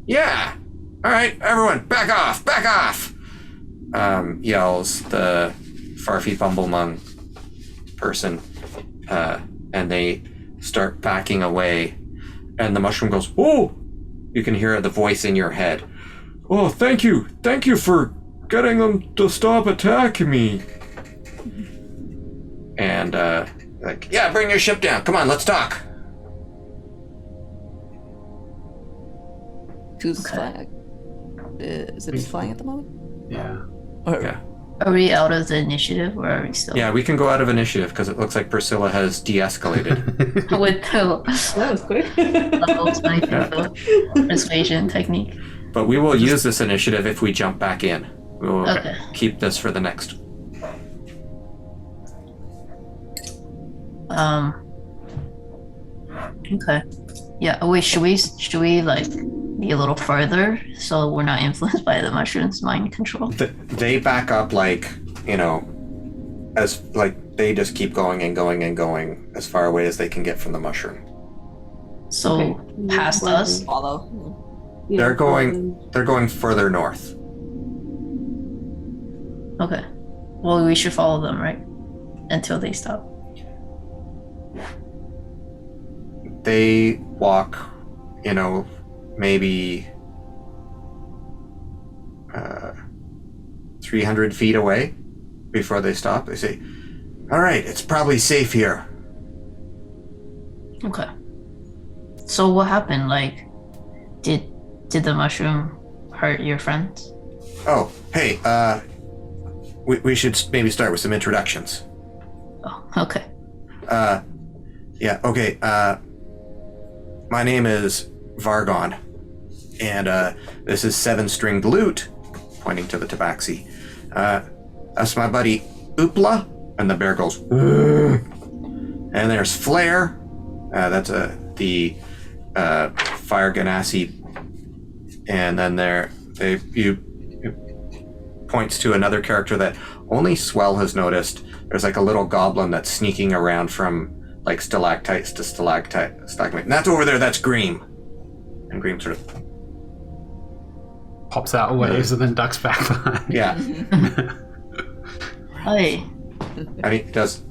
Yeah! Alright, everyone, back off! Back off! Yells the Farfie Bumblemung person. And they start backing away. And the mushroom goes, "Oh!" You can hear the voice in your head. "Oh, thank you! Thank you for getting them to stop attacking me!" And, like, "Yeah, bring your ship down. Come on, let's talk." Who's flying? Zip's flying at the moment? Yeah. Or, Yeah. Are we out of the initiative or are we still? Yeah, we can go out of initiative because it looks like Priscilla has de-escalated. With the That was quick. level 22 persuasion technique. But we will use this initiative if we jump back in. We will Okay. keep this for the next. Okay. Yeah. Wait. Should we like be a little further so we're not influenced by the mushroom's mind control? They back up as they just keep going and going and going as far away as they can get from the mushroom. So Okay. past us. follow. Yeah, They're going further north. Okay. Well, we should follow them, right? Until they stop. They walk, maybe 300 feet away before they stop. They say, "All right, it's probably safe here." Okay. So what happened? Like, did the mushroom hurt your friends? Oh, hey, we should maybe start with some introductions. Oh, okay. Yeah, okay, my name is Vargon, and this is Seven Stringed Lute, pointing to the tabaxi. That's my buddy Oopla, and the bear goes, "Ugh." And there's Flare, that's the Fire Ganassi, and then it points to another character that only Swell has noticed. There's like a little goblin that's sneaking around from like stalactites to stalagmite. And that's over there, that's Greem. And Greem sort of... Pops out waves and then ducks back behind. Yeah. Hi. I mean, it does...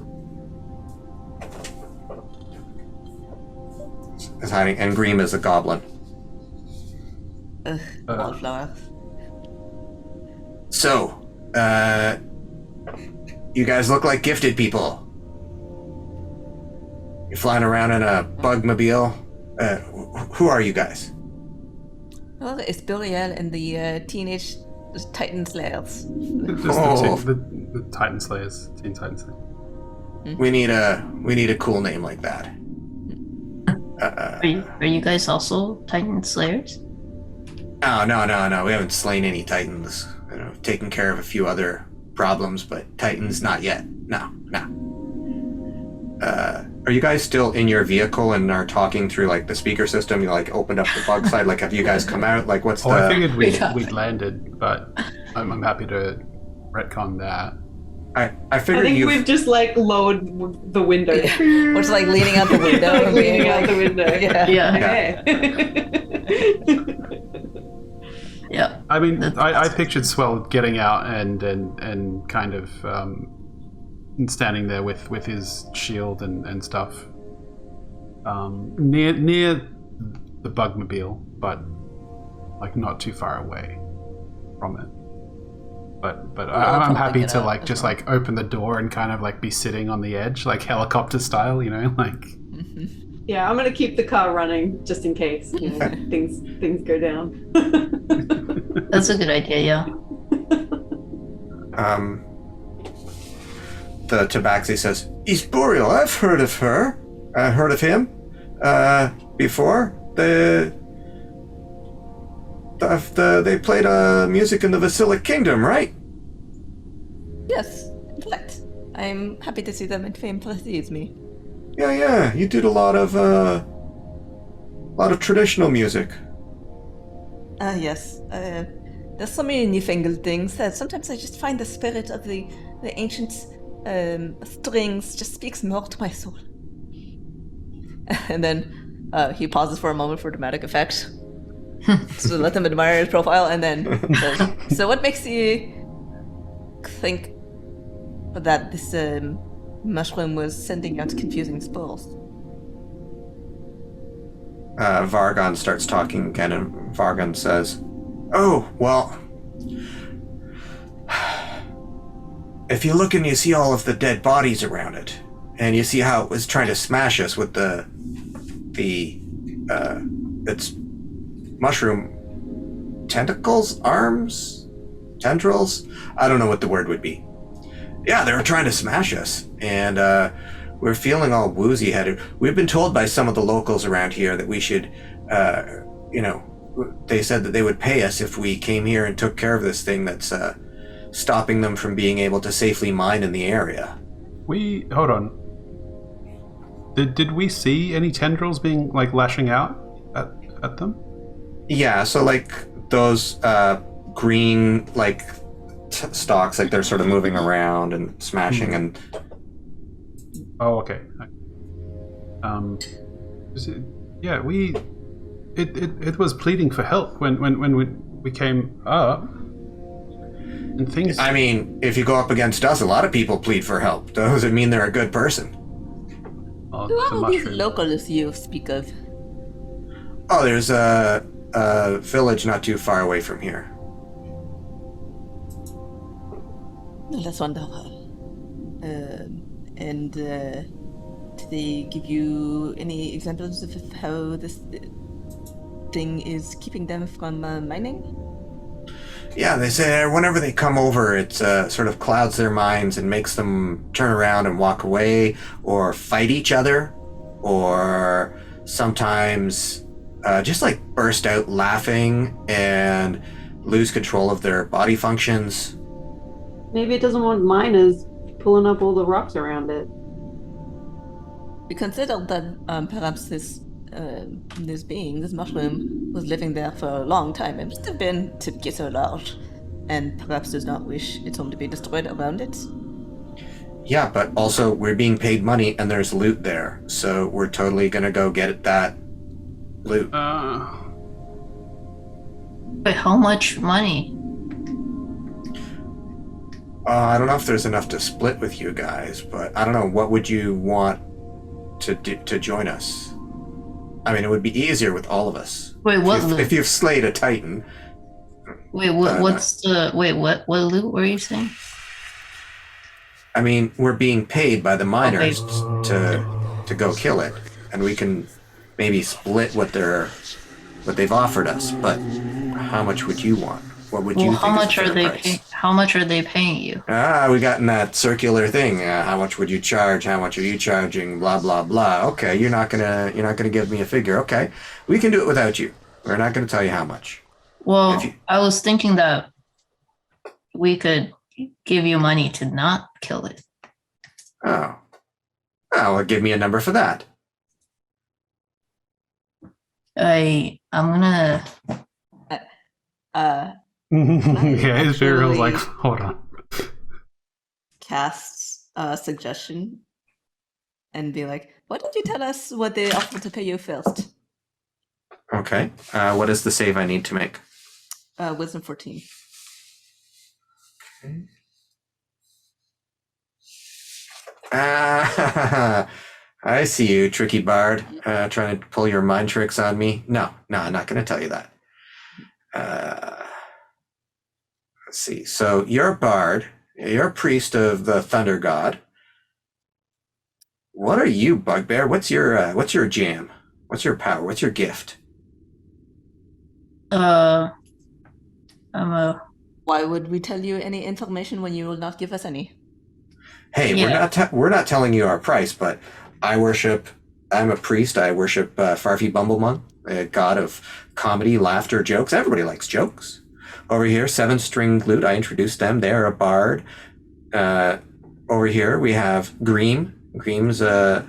is hiding, and Greem is a goblin. Wallflower. So, you guys look like gifted people. You're flying around in a bugmobile. Who are you guys? Well, it's Burial and the Teenage Titan Slayers. The Titan Slayers, Teen Titan Slayers. We need a cool name like that. Are you guys also Titan Slayers? No. We haven't slain any Titans. Taken care of a few other problems, but Titans not yet. No. Are you guys still in your vehicle and are talking through like the speaker system? You like opened up the bug side. Like, have you guys come out? Like, what's the? I figured we'd landed, but I'm happy to retcon that. I figured we've just like lowered the window. We're just like leaning out the window. Like, leaning out the window. Yeah. Yeah. I mean, I pictured Swell getting out and kind of standing there with his shield and stuff near the bugmobile, but like not too far away from it. But I'm happy to like just like open the door and kind of like be sitting on the edge, like helicopter style, like. Yeah, I'm gonna keep the car running just in case things go down. That's a good idea, yeah. The Tabaxi says, East Boreal, I've heard of her. Heard of him before. They played music in the Vasilic Kingdom, right? Yes, in fact, I'm happy to see them in fame precedes me. Yeah. You did a lot of traditional music. Yes. There's so many newfangled things that sometimes I just find the spirit of the ancient strings just speaks more to my soul. And then he pauses for a moment for dramatic effect. So let them admire his profile, and then says, so what makes you think that this mushroom was sending out confusing spores? Vargon starts talking again, and Vargon says, oh, well, if you look and you see all of the dead bodies around it, and you see how it was trying to smash us with its mushroom tentacles, arms, tendrils, I don't know what the word would be. Yeah, they were trying to smash us, and we're feeling all woozy-headed. We've been told by some of the locals around here that we should, they said that they would pay us if we came here and took care of this thing that's stopping them from being able to safely mine in the area. Hold on. Did we see any tendrils being like lashing out at them? Yeah, so like those green like stalks, like they're sort of moving around and smashing and. Oh, okay. It was pleading for help when we came up, and things. I mean, if you go up against us, a lot of people plead for help. Doesn't mean they're a good person. Oh, who are these locals you speak of? Oh, there's a village not too far away from here. That's wonderful. And did they give you any examples of how this thing is keeping them from mining? Yeah, they say whenever they come over, it sort of clouds their minds and makes them turn around and walk away, or fight each other, or sometimes just like burst out laughing and lose control of their body functions. Maybe it doesn't want miners pulling up all the rocks around it. We considered that perhaps this mushroom, was living there for a long time. It must have been to get so large, and perhaps does not wish its home to be destroyed around it. Yeah, but also we're being paid money and there's loot there, so we're totally gonna go get that loot. But how much money? I don't know if there's enough to split with you guys, but I don't know, what would you want to join us? I mean, it would be easier with all of us. Wait, what loot? If you've slayed a Titan. Wait, what loot were you saying? I mean, we're being paid by the miners to go kill it, and we can maybe split what they've offered us. But how much would you want? What would you think? How much are they paying you? We got in that circular thing. How much would you charge? How much are you charging? Blah blah blah. Okay, you're not gonna give me a figure. Okay, we can do it without you. We're not gonna tell you how much. Well, I was thinking that we could give you money to not kill it. Oh, well, give me a number for that. I'm gonna. Yeah, Israel's like, hold on. Cast a suggestion and be like, why don't you tell us what they offer to pay you first? Okay. What is the save I need to make? Wisdom 14. Okay. I see you, tricky bard, trying to pull your mind tricks on me. No, I'm not going to tell you that. Let's see. So you're a bard. You're a priest of the thunder god. What are you, bugbear? What's your jam? What's your power? What's your gift? Why would we tell you any information when you will not give us any? Hey, we're not telling you our price, but I'm a priest. I worship Farfi Bumblemung, a god of comedy, laughter, jokes. Everybody likes jokes. Over here, 7-string lute. I introduced them. They're a bard. Over here, we have Greem. Greem's a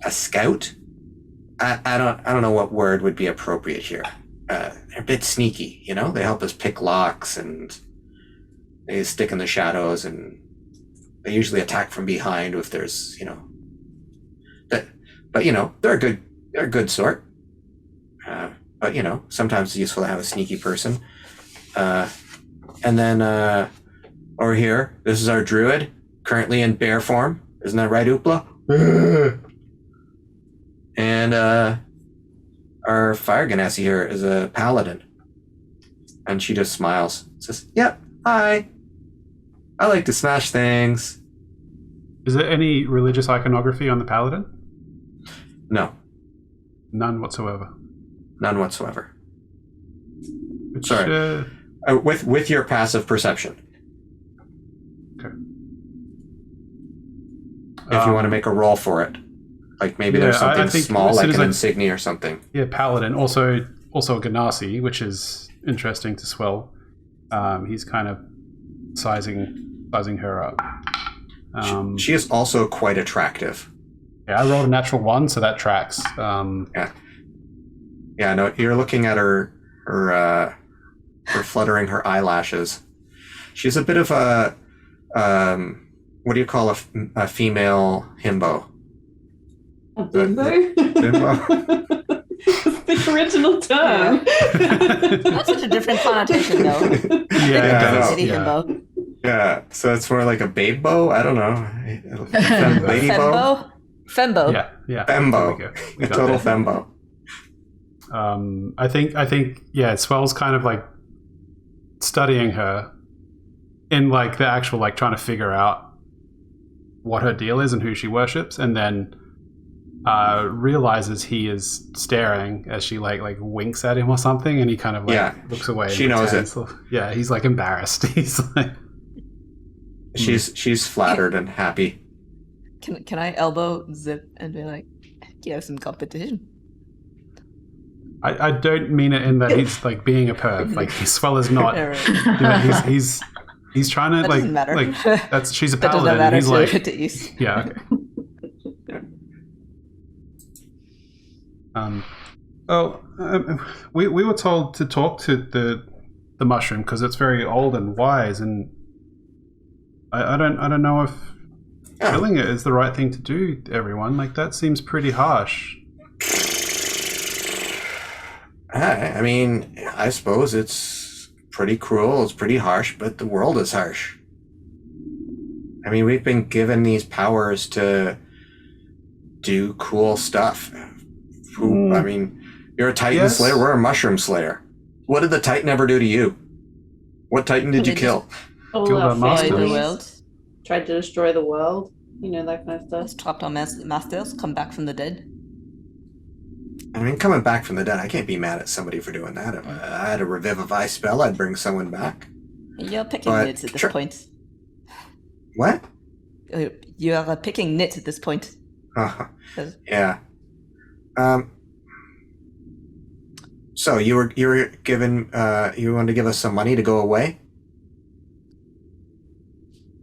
scout. I don't know what word would be appropriate here. They're a bit sneaky, you know. They help us pick locks, and they stick in the shadows, and they usually attack from behind if there's, you know. But you know, they're a good sort. But you know, sometimes it's useful to have a sneaky person. And then over here, this is our druid, currently in bear form. Isn't that right, Oopla? And our fire ganassi here is a paladin. And she just smiles. Says, yep, hi. I like to smash things. Is there any religious iconography on the paladin? No. None whatsoever. None whatsoever. Which, Sorry. With your passive perception. Okay. If you want to make a roll for it. Like maybe there's something small, like an insignia or something. Yeah, paladin. Also a ganassi, which is interesting to swell. He's kind of sizing her up. She is also quite attractive. Yeah, I rolled a natural 1, so that tracks. Yeah, no, you're looking at her fluttering her eyelashes. She's a bit of a what do you call a female himbo? A bimbo? Bimbo? The original term. That's such a different connotation, though. Yeah, so it's more like a babe bow? I don't know. Lady bow? Fembo. Yeah. Fembo. A total fembo. I think Swell's kind of like studying her in like the actual like trying to figure out what her deal is and who she worships, and then realizes he is staring as she like winks at him or something, and he kind of like looks away. She knows it. Yeah, he's like embarrassed. He's like she's flattered and happy. Can I elbow Zip and be like, you have some competition? I don't mean it in that he's like being a perv. Like Swell is not. He's trying to that doesn't matter. like that's she's a that paladin. That He's like to East. Yeah. Okay. We were told to talk to the mushroom because it's very old and wise, and I don't know if killing it is the right thing to do. Everyone, like that seems pretty harsh. I mean, I suppose it's pretty cruel, it's pretty harsh, but the world is harsh. I mean, we've been given these powers to do cool stuff. I mean, you're a Titan Slayer, we're a Mushroom Slayer. What did the Titan ever do to you? What Titan did you kill? Kill the Destroy the masters. world. Tried to destroy the world. You know, that kind of stuff. Just trapped our masters, come back from the dead. I mean, coming back from the dead, I can't be mad at somebody for doing that. If I had a Revivify spell, I'd bring someone back. You're picking But nits at this sure. point. What? You are picking nits at this point. Yeah. So you were given you wanted to give us some money to go away?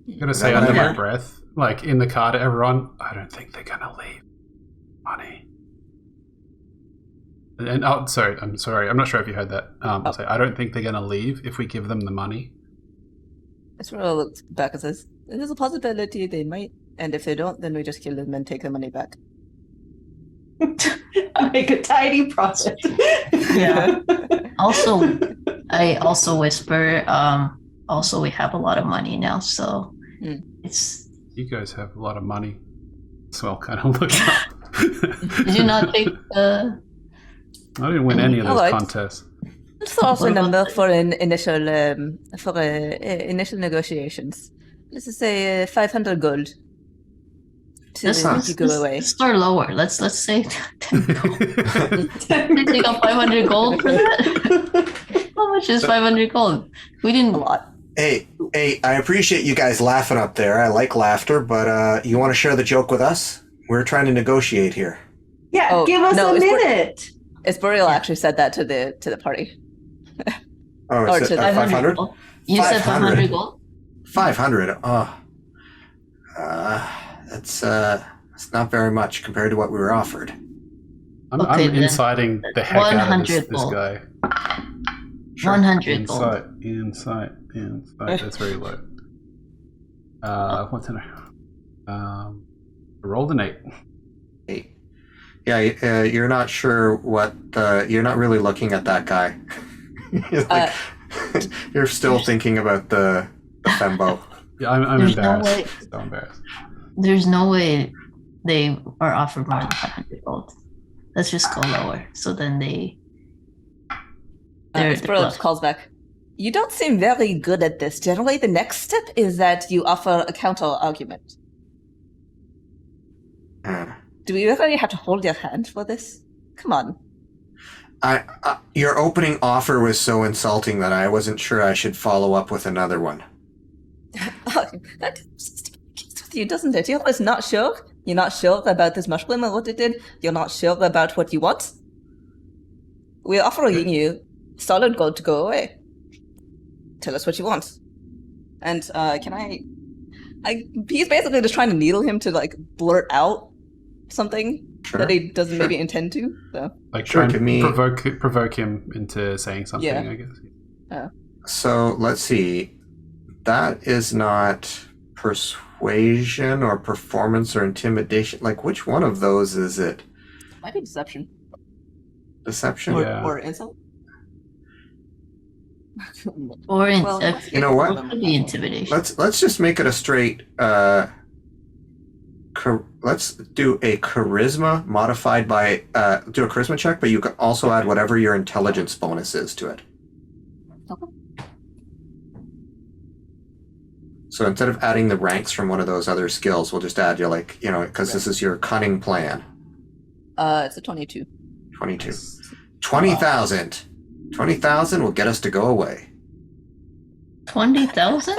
I'm gonna say under my breath, like in the car to everyone, I don't think they're gonna leave. Money. And I'm sorry, I'm not sure if you heard that. I'll say I don't think they're gonna leave if we give them the money. Ezreal looks back and says, there's a possibility they might, and if they don't, then we just kill them and take the money back. I make a tiny profit. Yeah. I also whisper, also we have a lot of money now, so it's... You guys have a lot of money. So I'll kind of look up. Did you not take I didn't win any of those Alright. contests. Let's also number for initial negotiations. Let's just say 500 gold to make you go away. Let's start lower. Let's say 10 gold. They take out 500 gold for that? How much is 500 gold? We didn't... A lot. Hey, I appreciate you guys laughing up there. I like laughter, but you want to share the joke with us? We're trying to negotiate here. Yeah, Oh, give us no, a it's minute. Espurial actually said that to the party. Oh, Or is it to 500? gold. You said 500 gold? 500. Oh. That's not very much compared to what we were offered. I'm Okay, then. inciting the heck out of 100 this gold. guy. 100 gold. Insight. That's very low. What's in it? I rolled an 8. 8. Yeah, you're not sure what. You're not really looking at that guy. You're, like, you're still thinking about the fembo. Yeah, I'm There's no embarrassed. way- So embarrassed. There's no way they are offered more than 500 gold. Let's just go lower. So then Espurial just calls back. You don't seem very good at this. Generally, the next step is that you offer a counter argument. Do we really have to hold your hand for this? Come on. Your opening offer was so insulting that I wasn't sure I should follow up with another one. That sticks with you, doesn't it? You're always not sure. You're not sure about this mushroom and what it did. You're not sure about what you want. We're offering you solid gold to go away. Tell us what you want. And he's basically just trying to needle him to like blurt out something that he doesn't maybe intend to. So. Like Sure, try to me- and provoke him into saying something, Yeah. I guess. So let's see. That is not persuasion or performance or intimidation. Like, which one of those is it? Might be deception. Deception? Yeah. Or insult. Or You know what? Could be intimidation. Let's just make it a straight. Let's do a charisma modified by do a charisma check, but you can also add whatever your intelligence bonus is to it. Okay. So instead of adding the ranks from one of those other skills, we'll just add because this is your cunning plan. It's a 22. 22. 20,000. 20,000 will get us to go away. 20,000?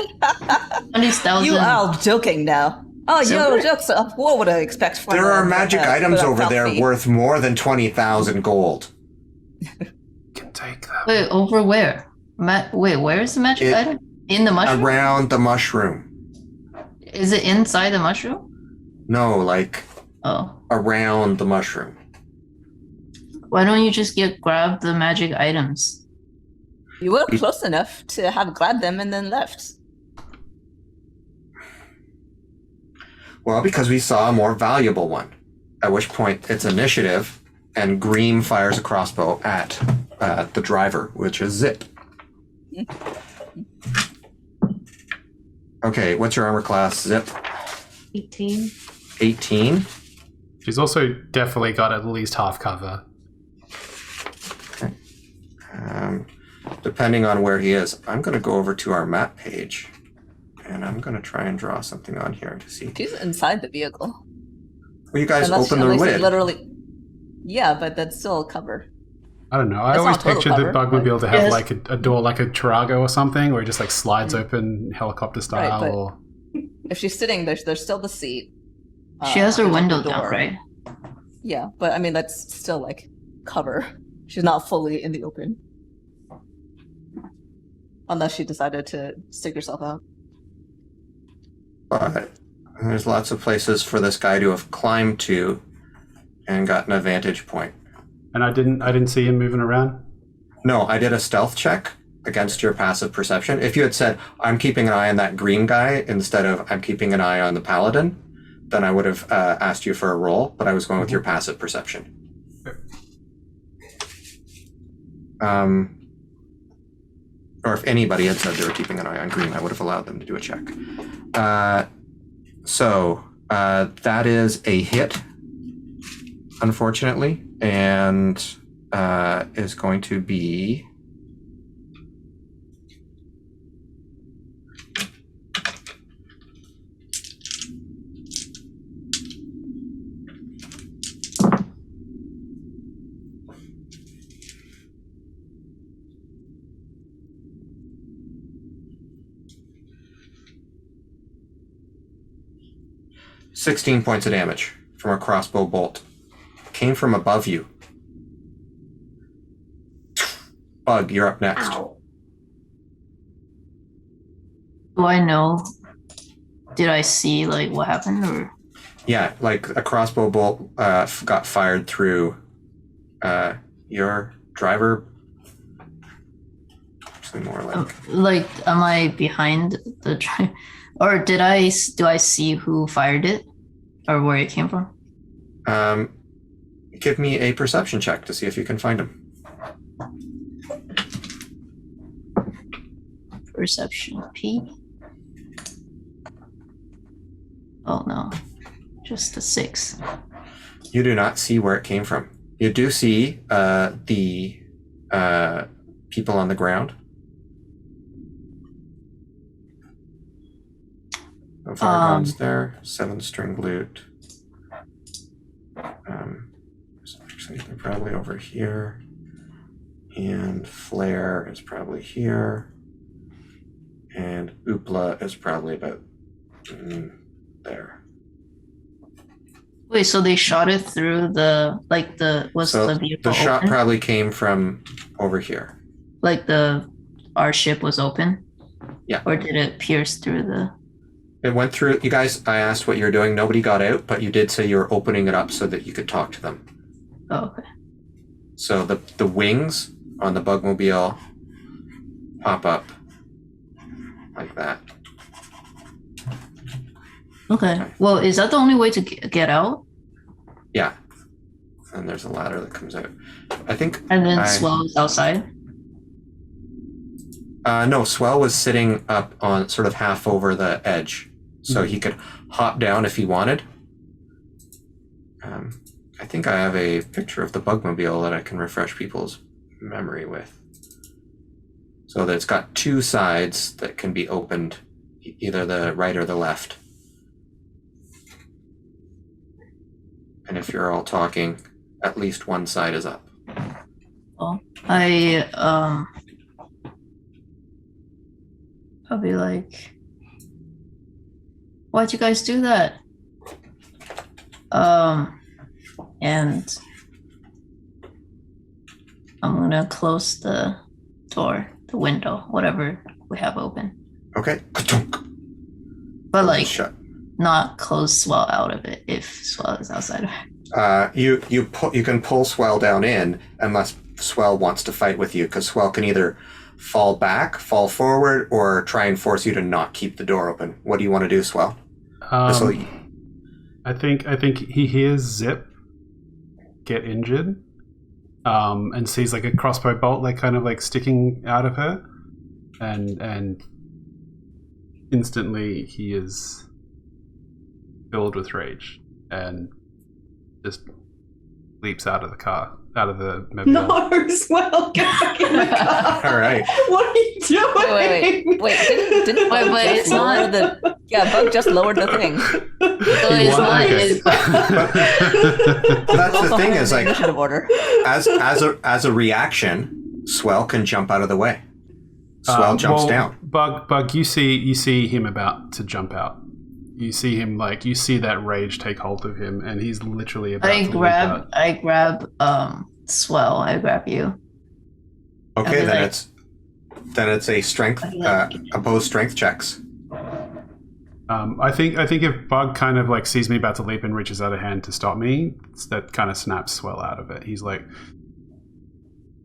20,000. You are joking now. Oh, So- your jokes. What would I expect from There are magic items over there Falfy? worth more than 20,000 gold. Can take that. Wait, over where? Wait, where is the magic item? In the mushroom? Around the mushroom. Is it inside the mushroom? No, like Oh. around the mushroom. Why don't you just grab the magic items? You were close enough to have grabbed them and then left. Well, because we saw a more valuable one. At which point it's initiative, and Green fires a crossbow at the driver, which is Zip. Okay, what's your armor class, Zip? 18. 18. She's also definitely got at least half cover. Okay. Depending on where he is, I'm going to go over to our map page, and I'm going to try and draw something on here to see. She's inside the vehicle. Well, you guys open the lid. Literally. Yeah, but that's still cover. I don't know. I That's always not total pictured the cover, Bugmobile to have Yes. like a door like a Tarago or something, where it just like slides open helicopter style. Right, but- or If she's sitting, there's still the seat. She has her there's window the down, door. right? Yeah, but I mean that's still like cover. She's not fully in the open. Unless she decided to stick herself out. But there's lots of places for this guy to have climbed to and gotten a vantage point. and I didn't see him moving around. No, I did a stealth check against your passive perception. If you had said, I'm keeping an eye on that green guy instead of I'm keeping an eye on the paladin, then I would have asked you for a roll, but I was going with your passive perception. Or if anybody had said they were keeping an eye on green, I would have allowed them to do a check. So that is a hit, unfortunately, and is going to be... "16 points of damage from a crossbow bolt. Came from above you. Bug, you're up next." Ow. Do I know? Did I see like what happened or? Yeah, like a crossbow bolt got fired through your driver. Actually, more like Am I behind the drive? Or do I see who fired it? Or where it came from? give me a perception check to see if you can find him. Perception P. Oh no. Just a 6. You do not see where it came from. You do see the people on the ground. Vargon's there. 7-string lute. Actually, they're probably over here. And Flare is probably here. And Oopla is probably about there. Wait, so they shot it through the So the vehicle the shot open? probably came from over here. Like our ship was open? Yeah. Or did it pierce through the? It went through. You guys, I asked what you were doing. Nobody got out, but you did say you were opening it up so that you could talk to them. Oh, okay. So the wings on the Bugmobile pop up like that. Okay. Well, is that the only way to get out? Yeah. And there's a ladder that comes out. I think. And then Swell is outside? No, Swell was sitting up on sort of half over the edge, so he could hop down if he wanted. I think I have a picture of the Bugmobile that I can refresh people's memory with. So that it's got two sides that can be opened, either the right or the left. And if you're all talking, at least one side is up. Oh, I'll be like, why'd you guys do that? And I'm gonna close the door, the window, whatever we have open. Okay. But like, Shut. not close Swell out of it if Swell is outside of it. You can pull Swell down in unless Swell wants to fight with you, because Swell can either fall back, fall forward, or try and force you to not keep the door open. What do you want to do, Swell? I think he hears Zip get injured, and sees like a crossbow bolt like kind of like sticking out of her, and instantly he is filled with rage and just leaps out of the car, out of the mobile. No, Swell, get back in the car. All right. What are you doing? Wait, didn't Wait, Bug but just it's not- lower the... Yeah, Bug just lowered the thing. So it's not Okay. his. That's the thing is like Initiative order. as a reaction, Swell can jump out of the way. Swell jumps well, down. Bug, you see him about to jump out. You see him you see that rage take hold of him, and he's literally about to leap out. I grab Swell. I grab you. Okay, I'd be then like- it's a strength opposed strength checks. I think if Bug kind of like sees me about to leap and reaches out a hand to stop me, that kind of snaps Swell out of it. He's like,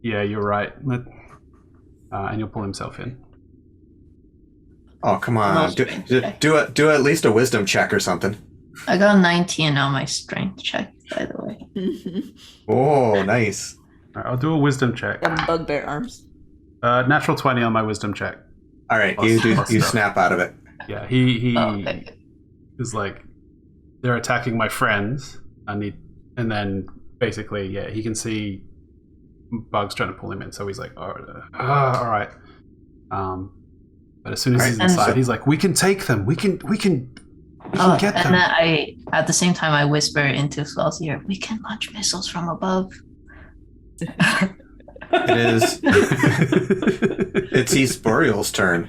"Yeah, you're right," and he'll pull himself in. Oh, come on. Do at least a wisdom check or something. I got a 19 on my strength check, by the way. Oh, nice. All right, I'll do a wisdom check. Bugbear arms. Natural 20 on my wisdom check. All right, Plus- you plus you stuff. snap out of it. Yeah, he Okay. is like, they're attacking my friends. And then basically, yeah, he can see Bug's trying to pull him in, so he's like, all right. But as soon as he's Alright, inside, so- he's like, we can take them. We can get And them. then at the same time, I whisper into Swell's ear, "We can launch missiles from above." It is. It's East Boreal's turn.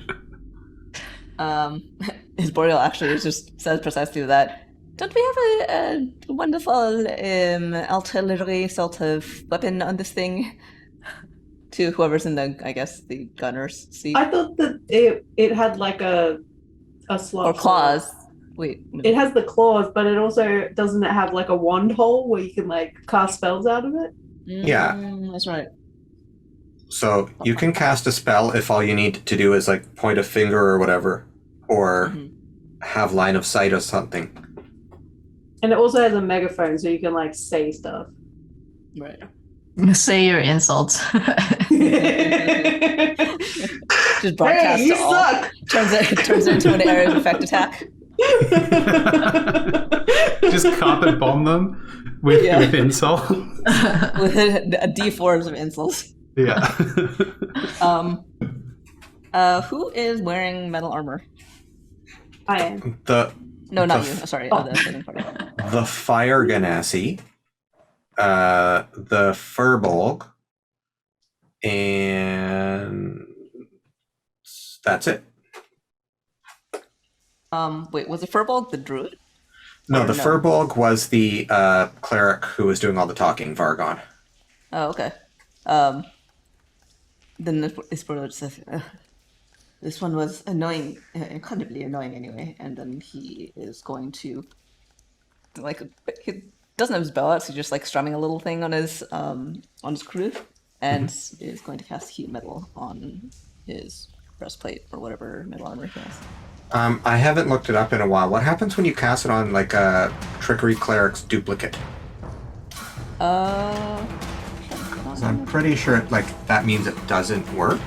His Boreal actually just says precisely that. Don't we have a wonderful artillery sort of weapon on this thing? To whoever's in the, I guess, the gunner's seat. I thought that it had like a slot. Or claws. Wait. It has the claws, but it also doesn't it have like a wand hole where you can like cast spells out of it? Yeah. That's right. So you can cast a spell if all you need to do is like point a finger or whatever, or Mhm. have line of sight or something. And it also has a megaphone, so you can like say stuff. Right. Say your insults. Just broadcast Hey, you to all. suck! Turns it into an area of effect attack. Just carpet bomb them with insult. With a D4s of insults. Yeah. Who is wearing metal armor? I am. No, not The you. f- Sorry, Oh. the second party. The Fire Ganassi, the Furbolg, and that's it. Wait, was it Furbolg the druid? No, Or the no? Furbolg was the cleric who was doing all the talking, Vargon. Oh, okay. Then this Furbolg just says, this one was annoying, incredibly annoying anyway, and then he is going to, like, he doesn't have his bow out, so he's just like strumming a little thing on his crew, and is going to cast heat metal on his breastplate or whatever metal armor he has. I haven't looked it up in a while. What happens when you cast it on like a Trickery Cleric's duplicate? I'm pretty sure that means it doesn't work.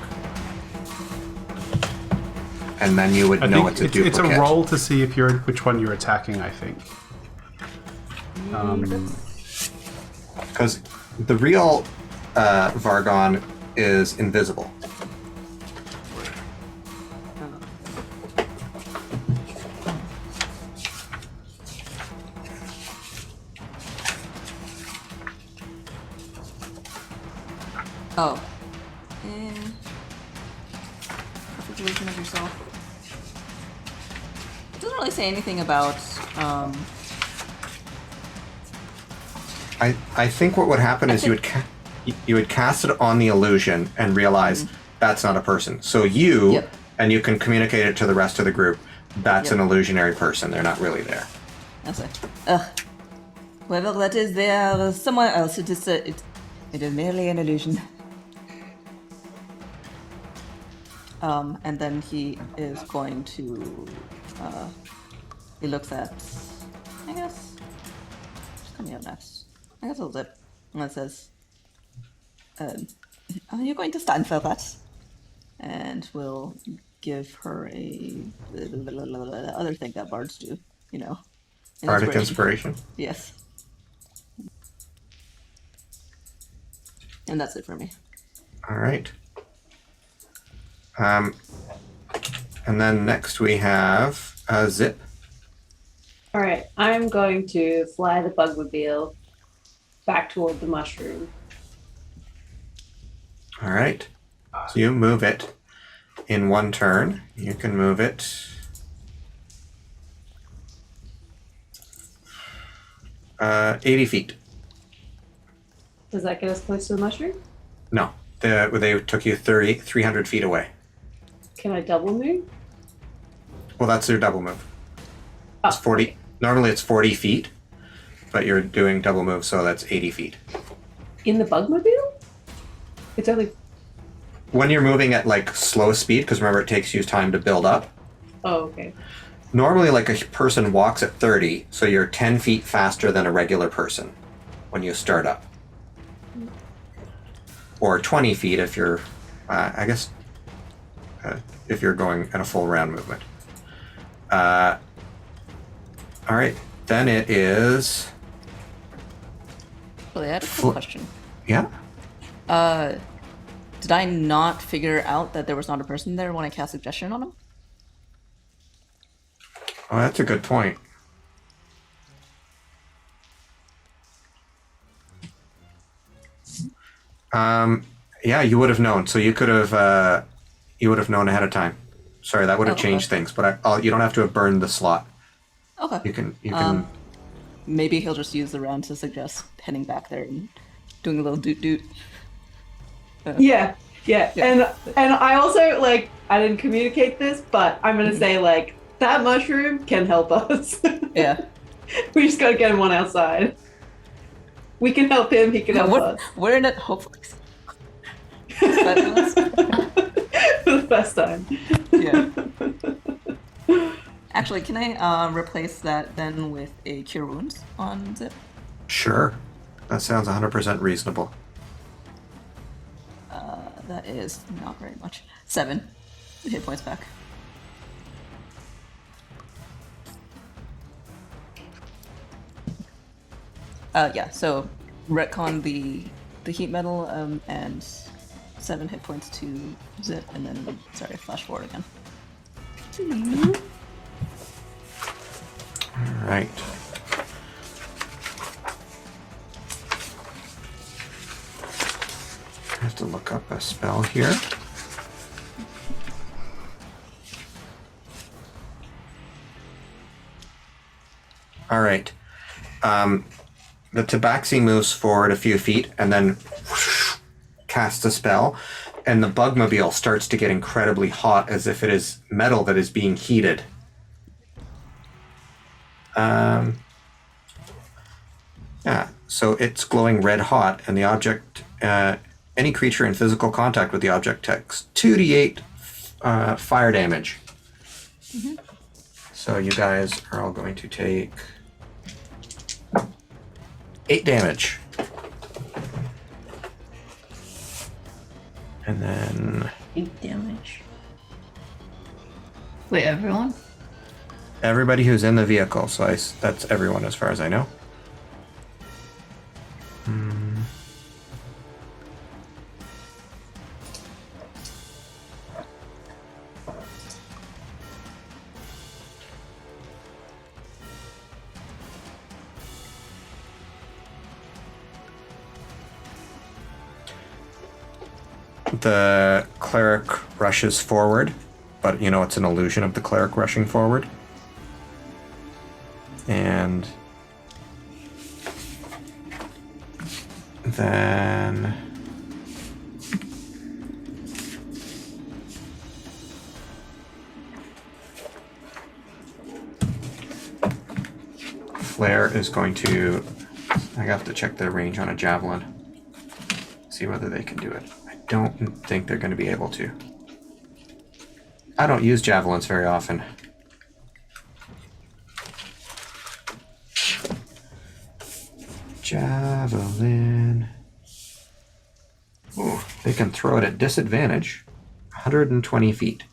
And then you would I know think it's a duplicate. it's a roll to see if which one you're attacking, I think. Because the real Vargon is invisible. Oh. Perfect illusion of yourself. It doesn't really say anything about, I think what would happen is you would cast it on the illusion and realize that's not a person. So Yep. and you can communicate it to the rest of the group. That's Yep. an illusionary person. They're not really there. That's it. Whoever that is, they are somewhere else. It is merely an illusion. And then he is going to, he looks at, I guess, what's coming out next? I guess I'll zip. And it says, are you going to stand for that? And we'll give her a other thing that bards do, you know. an Bardic inspiration. Yes. And that's it for me. All right. And then next we have Zip. All right, I'm going to fly the bugmobile back toward the mushroom. All right. So you move it in one turn. You can move it 80 feet. Does that get us close to the mushroom? No, they took you 300 feet away. Can I double move? Well, that's your double move. Oh, It's 40. Normally it's 40 feet, but you're doing double move, so that's 80 feet. In the bugmobile? It's only. When you're moving at like slow speed, because remember it takes you time to build up. Oh, okay. Normally, like a person walks at 30, so you're 10 feet faster than a regular person when you start up. Or 20 feet if you're, I guess, if you're going in a full round movement. All right, then it is. Well, I had a quick question. Yeah. Did I not figure out that there was not a person there when I cast suggestion on him? Oh, that's a good point. Yeah, you would have known. So you could have, you would have known ahead of time. Sorry, that would have changed things, but you don't have to have burned the slot. Okay. You can. Maybe he'll just use the round to suggest heading back there and doing a little doot doot. Yeah. And I also like I didn't communicate this, but I'm gonna say like that mushroom can help us. Yeah. We just gotta get him one outside. We can help him. He can help us. We're in it. Hopefully. For the first time. Yeah. Actually, can I replace that then with a Cure Wounds on Zip? Sure. That sounds 100% reasonable. That is not very much. 7 hit points back. Yeah, so retcon the heat metal and 7 hit points to Zip, and then, sorry, flash forward again. All right. I have to look up a spell here. All right. The Tabaxi moves forward a few feet and then casts a spell, and the bugmobile starts to get incredibly hot as if it is metal that is being heated. Yeah, so it's glowing red hot, and the object, any creature in physical contact with the object takes 2d8 fire damage. Mm-hmm. So you guys are all going to take 8 damage. And then 8 damage. Wait, everyone? everybody who's in the vehicle, so that's everyone as far as I know. The cleric rushes forward, but you know it's an illusion of the cleric rushing forward. And then Flare is going to, I have to check the range on a javelin, see whether they can do it. I don't think they're going to be able to. I don't use javelins very often. Javelin. Ooh, they can throw it at disadvantage. 120 feet.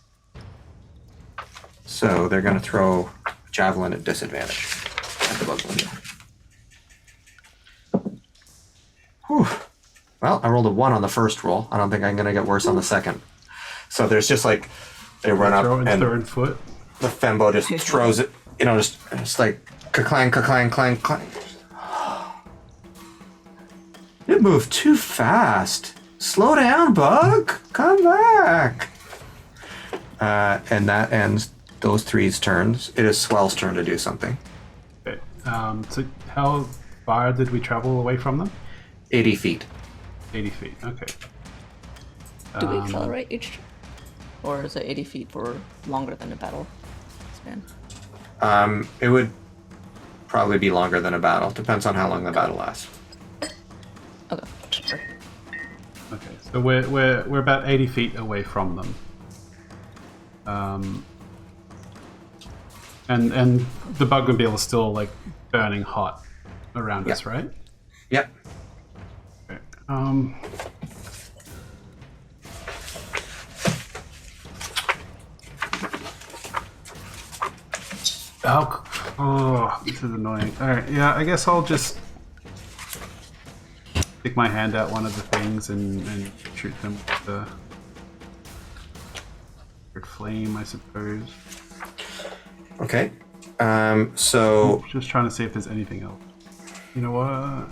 So they're going to throw javelin at disadvantage at the bug window. Whew. Well, I rolled a 1 on the first roll. I don't think I'm going to get worse on the second. So there's just like, they run up and third foot. the fembo just throws it, just like ka-clang, ka-clang, clang, clang. It moved too fast. Slow down, bug. Come back. And that ends those three's turns. It is Swell's turn to do something. Okay. So how far did we travel away from them? 80 feet. 80 feet. Okay. Do we accelerate each turn? Or is it 80 feet for longer than a battle span? It would probably be longer than a battle. Depends on how long the battle lasts. Okay, sure. Okay. So we're about 80 feet away from them. And the bugmobile is still like burning hot around us, right? Yep. Okay. Oh, this is annoying. Alright, yeah, I guess I'll just stick my hand out one of the things and shoot them with the flame, I suppose. Okay. So Just trying to see if there's anything else. You know what?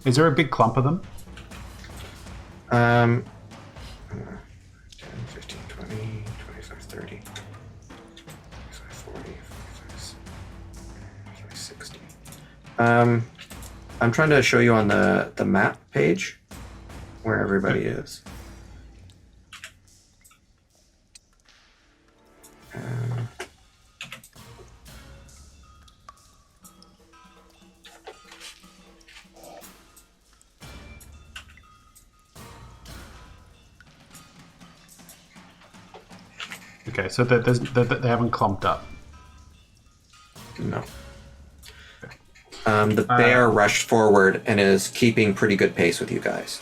Is there a big clump of them? 10, 15, 20, 25, 30, 25, 40, 45, 60. I'm trying to show you on the map page where everybody is. Okay, so they haven't clumped up. No. The bear rushed forward and is keeping pretty good pace with you guys.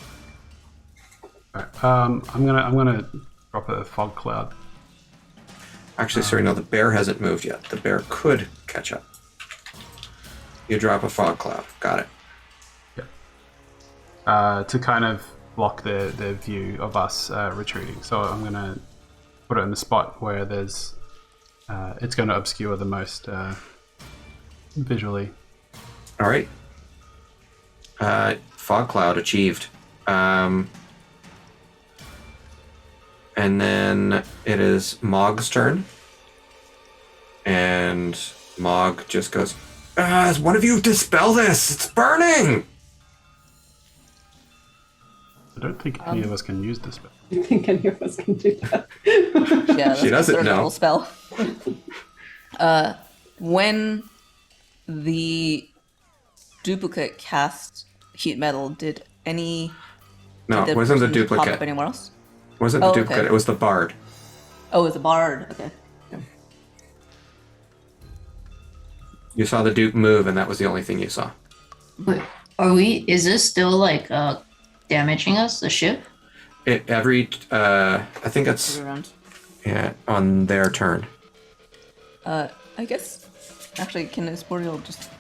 Alright, I'm gonna drop a fog cloud. Actually, sorry, no, the bear hasn't moved yet. The bear could catch up. You drop a fog cloud. Got it. Yeah. To kind of block their view of us retreating. So I'm gonna put it in the spot where there's it's going to obscure the most visually. All right. Fog cloud achieved. And then it is Mog's turn. And Mog just goes, one of you dispel this! It's burning! I don't think any of us can use this spell. I think any of us can do that. Yeah, that's She doesn't a third know. level spell. When the duplicate cast heat metal, did any? No, did it wasn't the person pop duplicate. up anywhere else? It wasn't the Oh, okay. duplicate, it was the bard. Oh, it's a bard. Okay. You saw the dupe move, and that was the only thing you saw. Wait, is this still like damaging us, the ship? I think it's Every round. on their turn. I guess. Actually, can Esportial just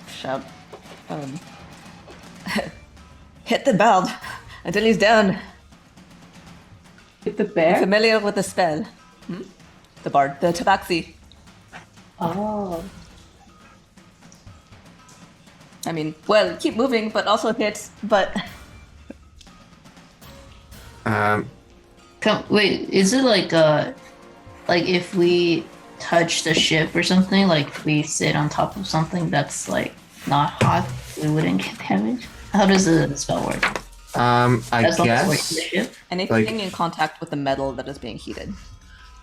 shout? Hit the bard until he's down. Hit the bear? Familiar with the spell? The bard, the tabaxi. Oh. I mean, well, keep moving, but also hit. But Wait, is it like if we touch the ship or something, like we sit on top of something that's like not hot, we wouldn't get damaged? How does the spell work? I As long as we're in guess. the ship? anything in contact with the metal that is being heated.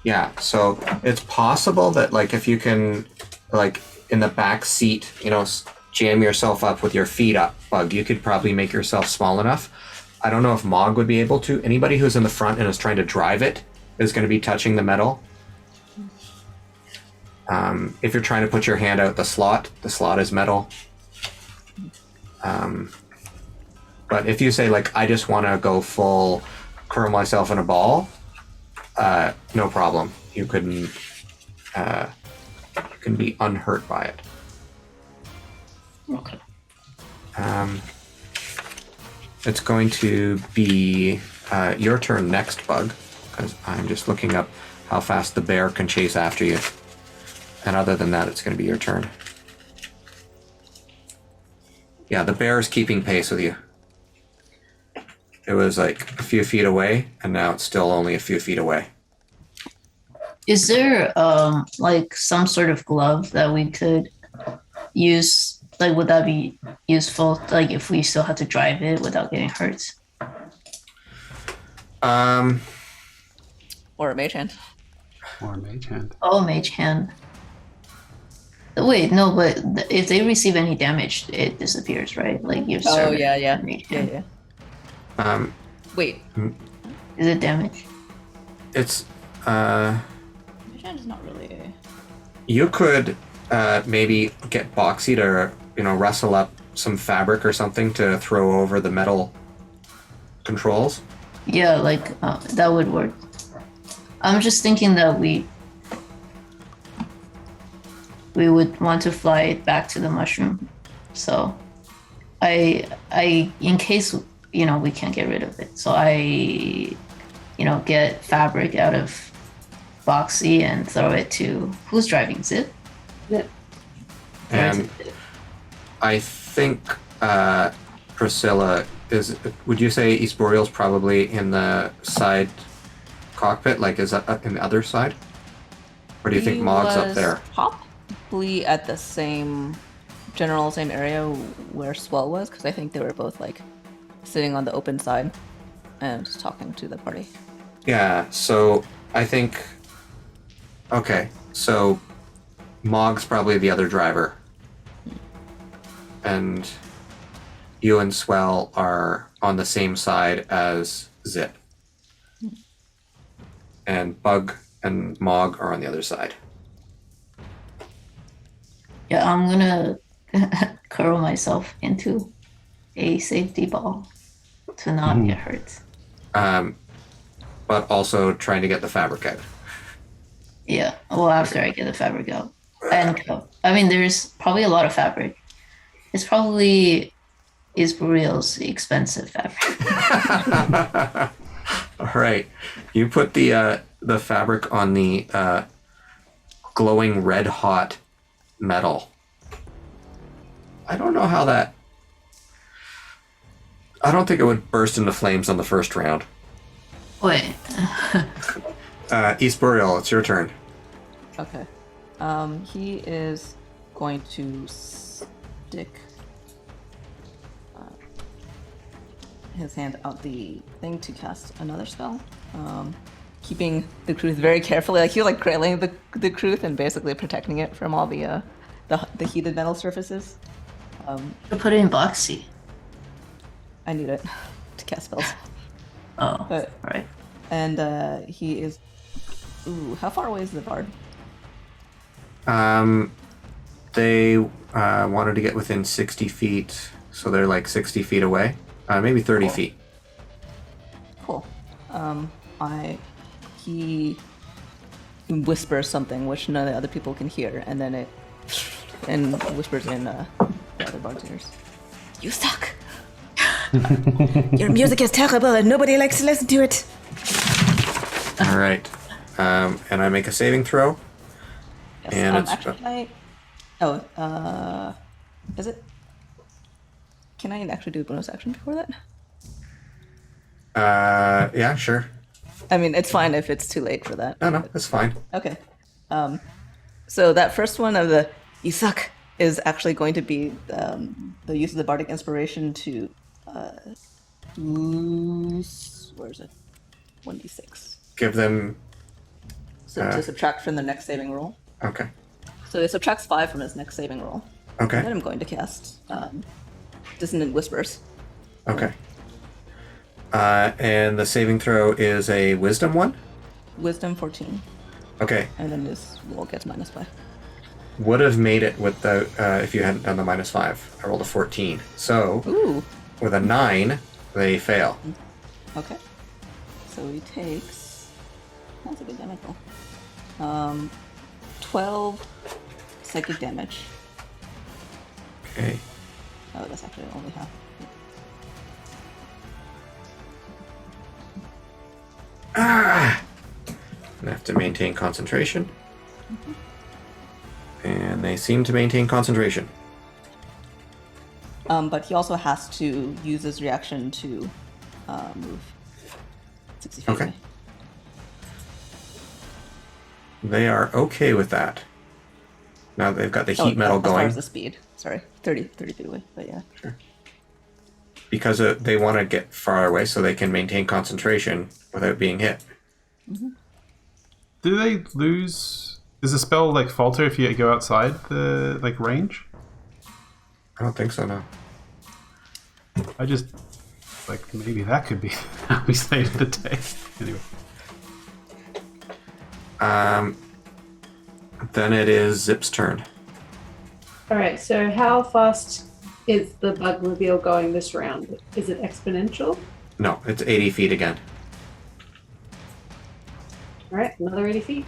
Yeah, so it's possible that, like, if you can, like, in the back seat, jam yourself up with your feet up, Bug, you could probably make yourself small enough. I don't know if Mog would be able to. Anybody who's in the front and is trying to drive it is going to be touching the metal. If you're trying to put your hand out the slot is metal. But if you say, like, I just want to go full curl myself in a ball, no problem. You can be unhurt by it. Okay. It's going to be your turn next, Bug, because I'm just looking up how fast the bear can chase after you. And other than that, it's going to be your turn. Yeah, the bear is keeping pace with you. It was like a few feet away, and now it's still only a few feet away. Is there like some sort of glove that we could use? Like, would that be useful? Like, if we still had to drive it without getting hurt? Or a mage hand. Or a mage hand. Oh, mage hand. Wait, no, but if they receive any damage, it disappears, right? Like your Oh servant. yeah. Mage hand. Wait. Is it damage? It's Mage hand is not really. you could maybe get Boxy to rustle up some fabric or something to throw over the metal controls. Yeah, like that would work. I'm just thinking that we would want to fly it back to the mushroom. So I in case we can't get rid of it. So I get fabric out of Boxy and throw it to who's driving Zip? Zip. And I think Priscilla would you say East Boreal's probably in the side cockpit? Like, is that in the other side? Or do you think Mog's up there? Probably at the same area where Swell was, because I think they were both like sitting on the open side and talking to the party. Yeah, so I think... Okay, so Mog's probably the other driver. And you and Swell are on the same side as Zip. And Bug and Mog are on the other side. Yeah, I'm gonna curl myself into a safety ball to not get hurt. But also trying to get the fabric out. Yeah, well, after I get the fabric out. And I mean, there's probably a lot of fabric. It's probably Boreal's expensive fabric. All right, you put the fabric on the glowing red hot metal. I don't know how that... I don't think it would burst into flames on the first round. Wait. East Boreal, it's your turn. Okay. He is going to stick his hand out the thing to cast another spell. Keeping the Kruth very carefully. Like, he was like cradling the Kruth and basically protecting it from all the heated metal surfaces. To put it in Boxy. I need it to cast spells. Oh, But- right. And he is... Ooh, how far away is the bard? They wanted to get within 60 feet, so they're like 60 feet away. Maybe 30 feet. Cool. He whispers something which none of the other people can hear, and then and whispers in the other bard's ears. You suck! Your music is terrible and nobody likes to listen to it! All right. And I make a saving throw. Yes, And it's... actually, is it? Can I actually do a bonus action before that? Yeah, sure. I mean, it's fine if it's too late for that. No, that's fine. Okay. So that first one of the "you suck" is actually going to be the use of the bardic inspiration to lose. Where is it? 1d6. Give them... So to subtract from the next saving roll. Okay. So it subtracts 5 from his next saving roll. Okay. And then I'm going to cast Dissonant Whispers. Okay. And the saving throw is a wisdom one? Wisdom 14. Okay. And then this roll gets -5. Would have made it with the if you hadn't done the -5. I rolled a 14. So Ooh. with a 9, they fail. Okay. So he takes... That's a good damage roll. 12 psychic damage. Okay. Oh, that's actually only half. I have to maintain concentration. And they seem to maintain concentration. But he also has to use his reaction to move 60 feet Okay. away. They are okay with that. Now they've got the heat metal as far going. as the speed. Sorry, 30 feet away, but yeah. Sure. Because they want to get far away so they can maintain concentration without being hit. Do they lose? Does the spell like falter if you go outside the like range? I don't think so, no. I just like maybe that could be how we saved the day. Anyway. Then it is Zip's turn. All right, so how fast is the bugmobile going this round? Is it exponential? No, it's 80 feet again. All right, another 80 feet.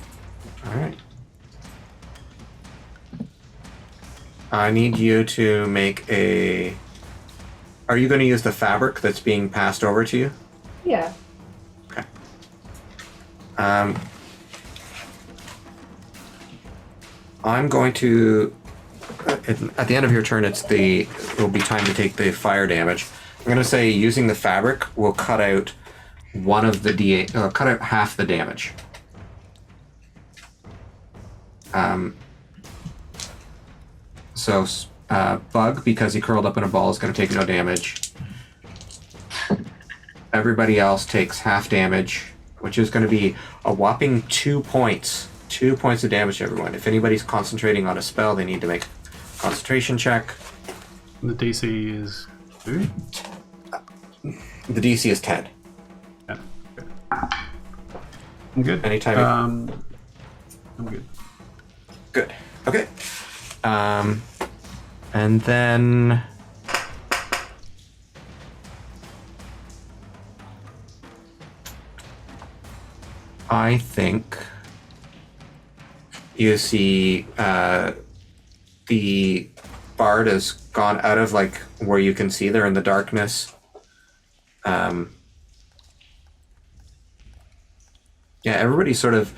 All right. I need you to make a... Are you going to use the fabric that's being passed over to you? Yeah. Okay. I'm going to... At the end of your turn, it will be time to take the fire damage. I'm going to say using the fabric will cut out one of the D8... cut out half the damage. So, Bug, because he curled up in a ball, is going to take no damage. Everybody else takes half damage, which is going to be a whopping 2 points. 2 points of damage to everyone. If anybody's concentrating on a spell, they need to make a concentration check. The DC is 2? The DC is 10. Yeah. Okay. I'm good. Anytime. I'm good. Good. Okay. And then... I think you see the bard has gone out of like where you can see they're in the darkness. Yeah, everybody sort of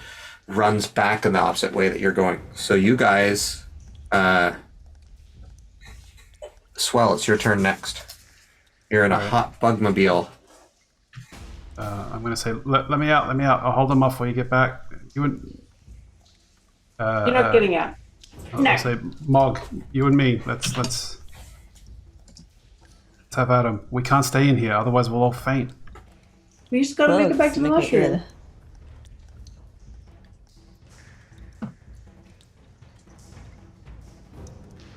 runs back in the opposite way that you're going. So you guys, Swell, it's your turn next. You're in a hot bugmobile. I'm gonna say, let me out. I'll hold them off before you get back. You wouldn't. You're not getting out. I'll say, Mog, you and me. Let's have at 'em. We can't stay in here, otherwise we'll all faint. We just gotta make it back to the mushroom.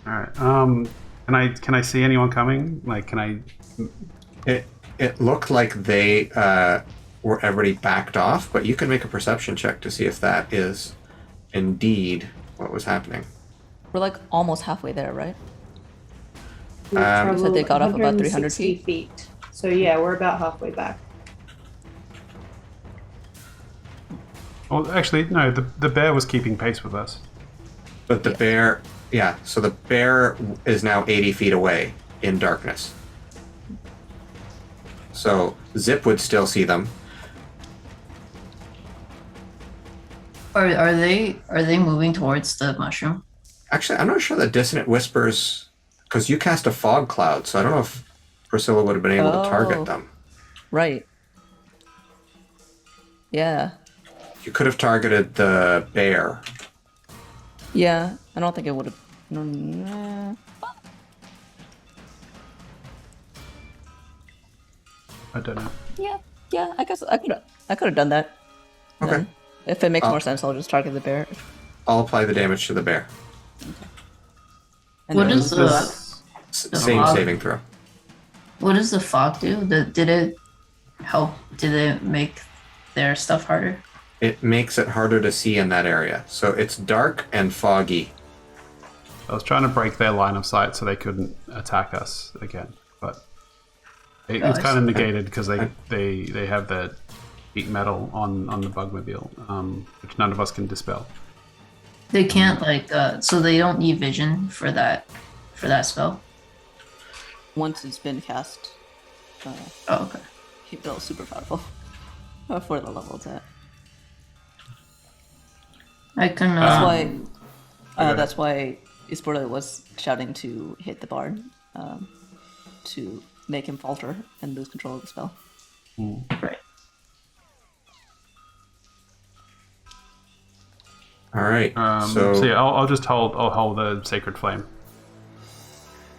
All right. Can I see anyone coming? Like, can I? It looked like they were already backed off, but you can make a perception check to see if that is indeed what was happening. We're like almost halfway there, right? We've traveled said they got up about 300 160 feet. So yeah, we're about halfway back. Well, actually, no. The bear was keeping pace with us. But the bear, yeah, so the bear is now 80 feet away in darkness. So Zip would still see them. Are they moving towards the mushroom? Actually, I'm not sure that Dissonant Whispers, because you cast a fog cloud, so I don't know if Priscilla would have been able to target them. Right. Yeah. You could have targeted the bear. Yeah, I don't think it would have. Nah. I don't know. Yeah. I guess I could have done that. Okay. Then. If it makes more sense, I'll just target the bear. I'll apply the damage to the bear. And What then- is the Same fog? saving throw. What does the fog do? Did it help? Did it make their stuff harder? It makes it harder to see in that area. So it's dark and foggy. I was trying to break their line of sight so they couldn't attack us again, but it's Nice. kind of negated because they have the heat metal on the bugmobile, which none of us can dispel. They can't so they don't need vision for that spell. once it's been cast, Oh, okay. it's still super powerful for the level it's at. I can. That's why Isporta was shouting to hit the bard to make him falter and lose control of the spell. Right. All right. So yeah, I'll just hold. I'll hold the sacred flame.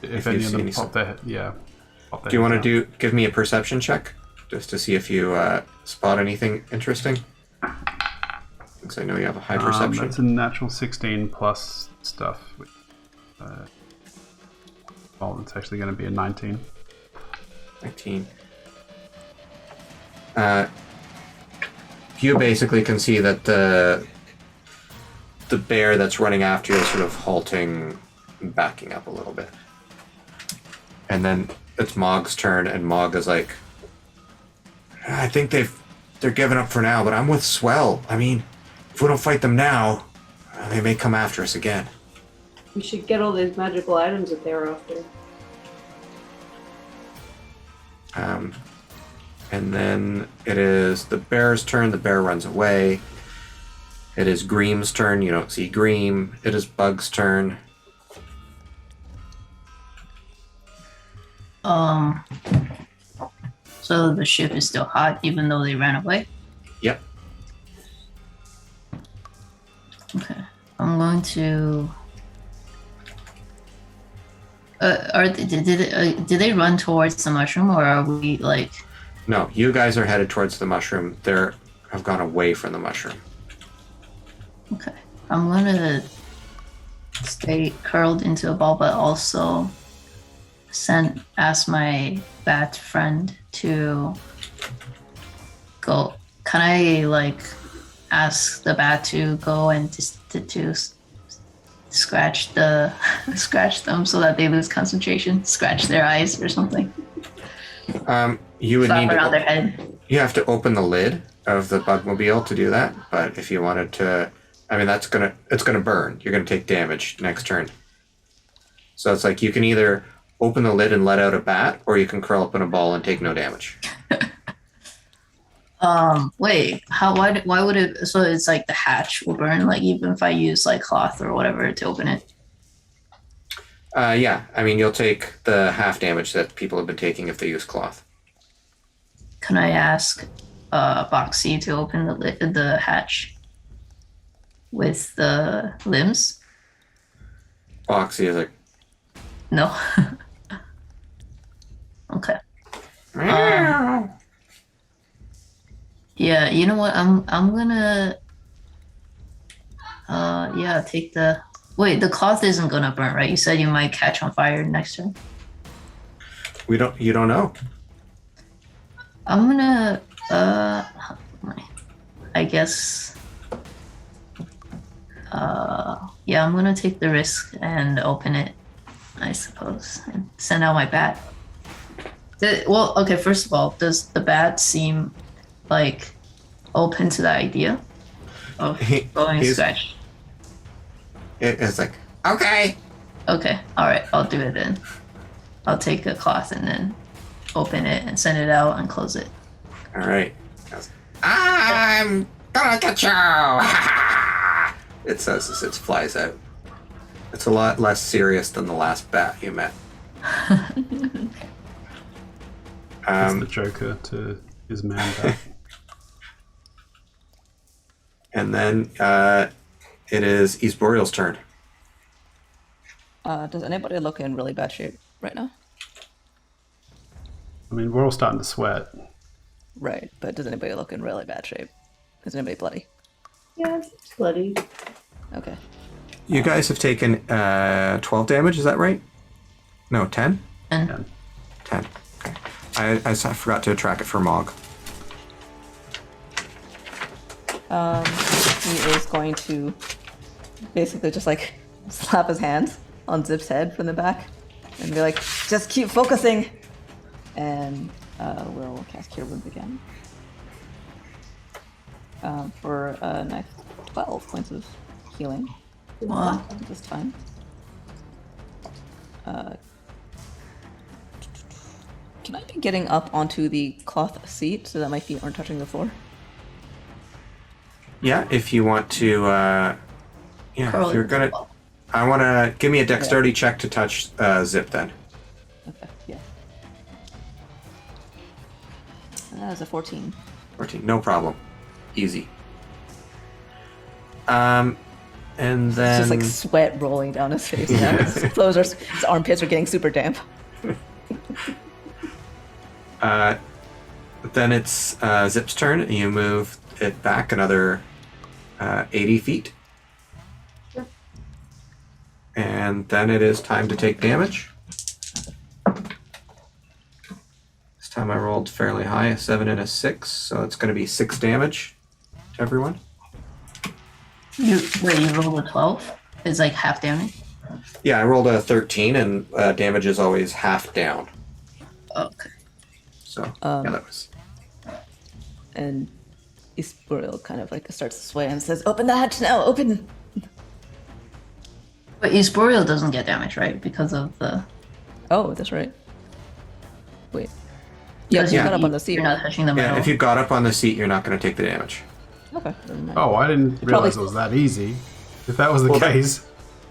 If you any of see them any pop their pop their do you want to heads give me a perception check just to see if you spot anything interesting? Because I know you have a high out. perception. That's a natural 16 plus stuff. Which, well, it's actually going to be a 19. 19. You basically can see that the bear that's running after you is sort of halting and backing up a little bit. And then it's Mog's turn, and Mog is like, I think they're giving up for now, but I'm with Swell. I mean, if we don't fight them now, they may come after us again. We should get all those magical items that they're after. And then it is the bear's turn. The bear runs away. It is Greem's turn. You don't see Greem. It is Bug's turn. So the ship is still hot, even though they ran away. Yep. Okay, I'm going to. Did they run towards the mushroom, or are we like? No, you guys are headed towards the mushroom. Have gone away from the mushroom. Okay, I'm gonna stay curled into a ball, but also ask my bat friend to go. Can I like ask the bat to go and to scratch them so that they lose concentration? Scratch their eyes or something. You would Slap need around to. their head. You have to open the lid of the Bugmobile to do that. But if you wanted to, I mean, it's gonna burn. You're gonna take damage next turn. So it's like you can either open the lid and let out a bat, or you can curl up in a ball and take no damage. Wait, why would it, so it's like the hatch will burn, like even if I use like cloth or whatever to open it? Yeah, I mean, you'll take the half damage that people have been taking if they use cloth. Can I ask Boxy to open the hatch with the limbs? Boxy is like, No. Okay. Yeah, you know what? I'm gonna take the wait, the cloth isn't gonna burn, right? You said you might catch on fire next turn. you don't know. I'm gonna I guess yeah, I'm gonna take the risk and open it, I suppose, and send out my bat. Well, okay, first of all, does the bat seem like open to the idea of going scratch? It's like, okay. Okay, all right, I'll do it then. I'll take a cloth and then open it and send it out and close it. All right. I'm gonna get you. It says as it flies out. It's a lot less serious than the last bat you met. It's the Joker to his man bat. And then it is Eastboreal's turn. Does anybody look in really bad shape right now? I mean, we're all starting to sweat. Right, but does anybody look in really bad shape? Is anybody bloody? Yeah, it's bloody. Okay. You guys have taken 12 damage, is that right? No, 10? And 10. Okay. I forgot to track it for Mog. He is going to basically just like slap his hands on Zip's head from the back and be like, just keep focusing. And we'll cast Cure Wounds again. For a nice 12 points of healing. wow. This time. Can I be getting up onto the cloth seat so that my feet aren't touching the floor? Yeah, if you want to, if you're gonna, I want to give me a dexterity check to touch Zip then. Okay, yeah. That was a 14. 14, no problem, easy. And then It's just like sweat rolling down his face now. His armpits are getting super damp. then it's Zip's turn. You move it back another 80 feet. Sure. And then it is time to take damage. This time I rolled fairly high, a 7 and a 6, so it's going to be 6 damage to everyone. You rolled a 12? It's like half damage? Yeah, I rolled a 13, and damage is always half down. Okay. So, yeah, that was... And Isburiel kind of like starts to sway and says, "Open the hatch now, open!" But Isburiel doesn't get damage, right? Because of the... Oh, that's right. Wait. Yeah, Because you got up on the seat. You're not touching the metal. Yeah, if you got up on the seat, you're not going to take the damage. Okay. Never mind. Oh, I didn't realize it was that easy. If that was the case...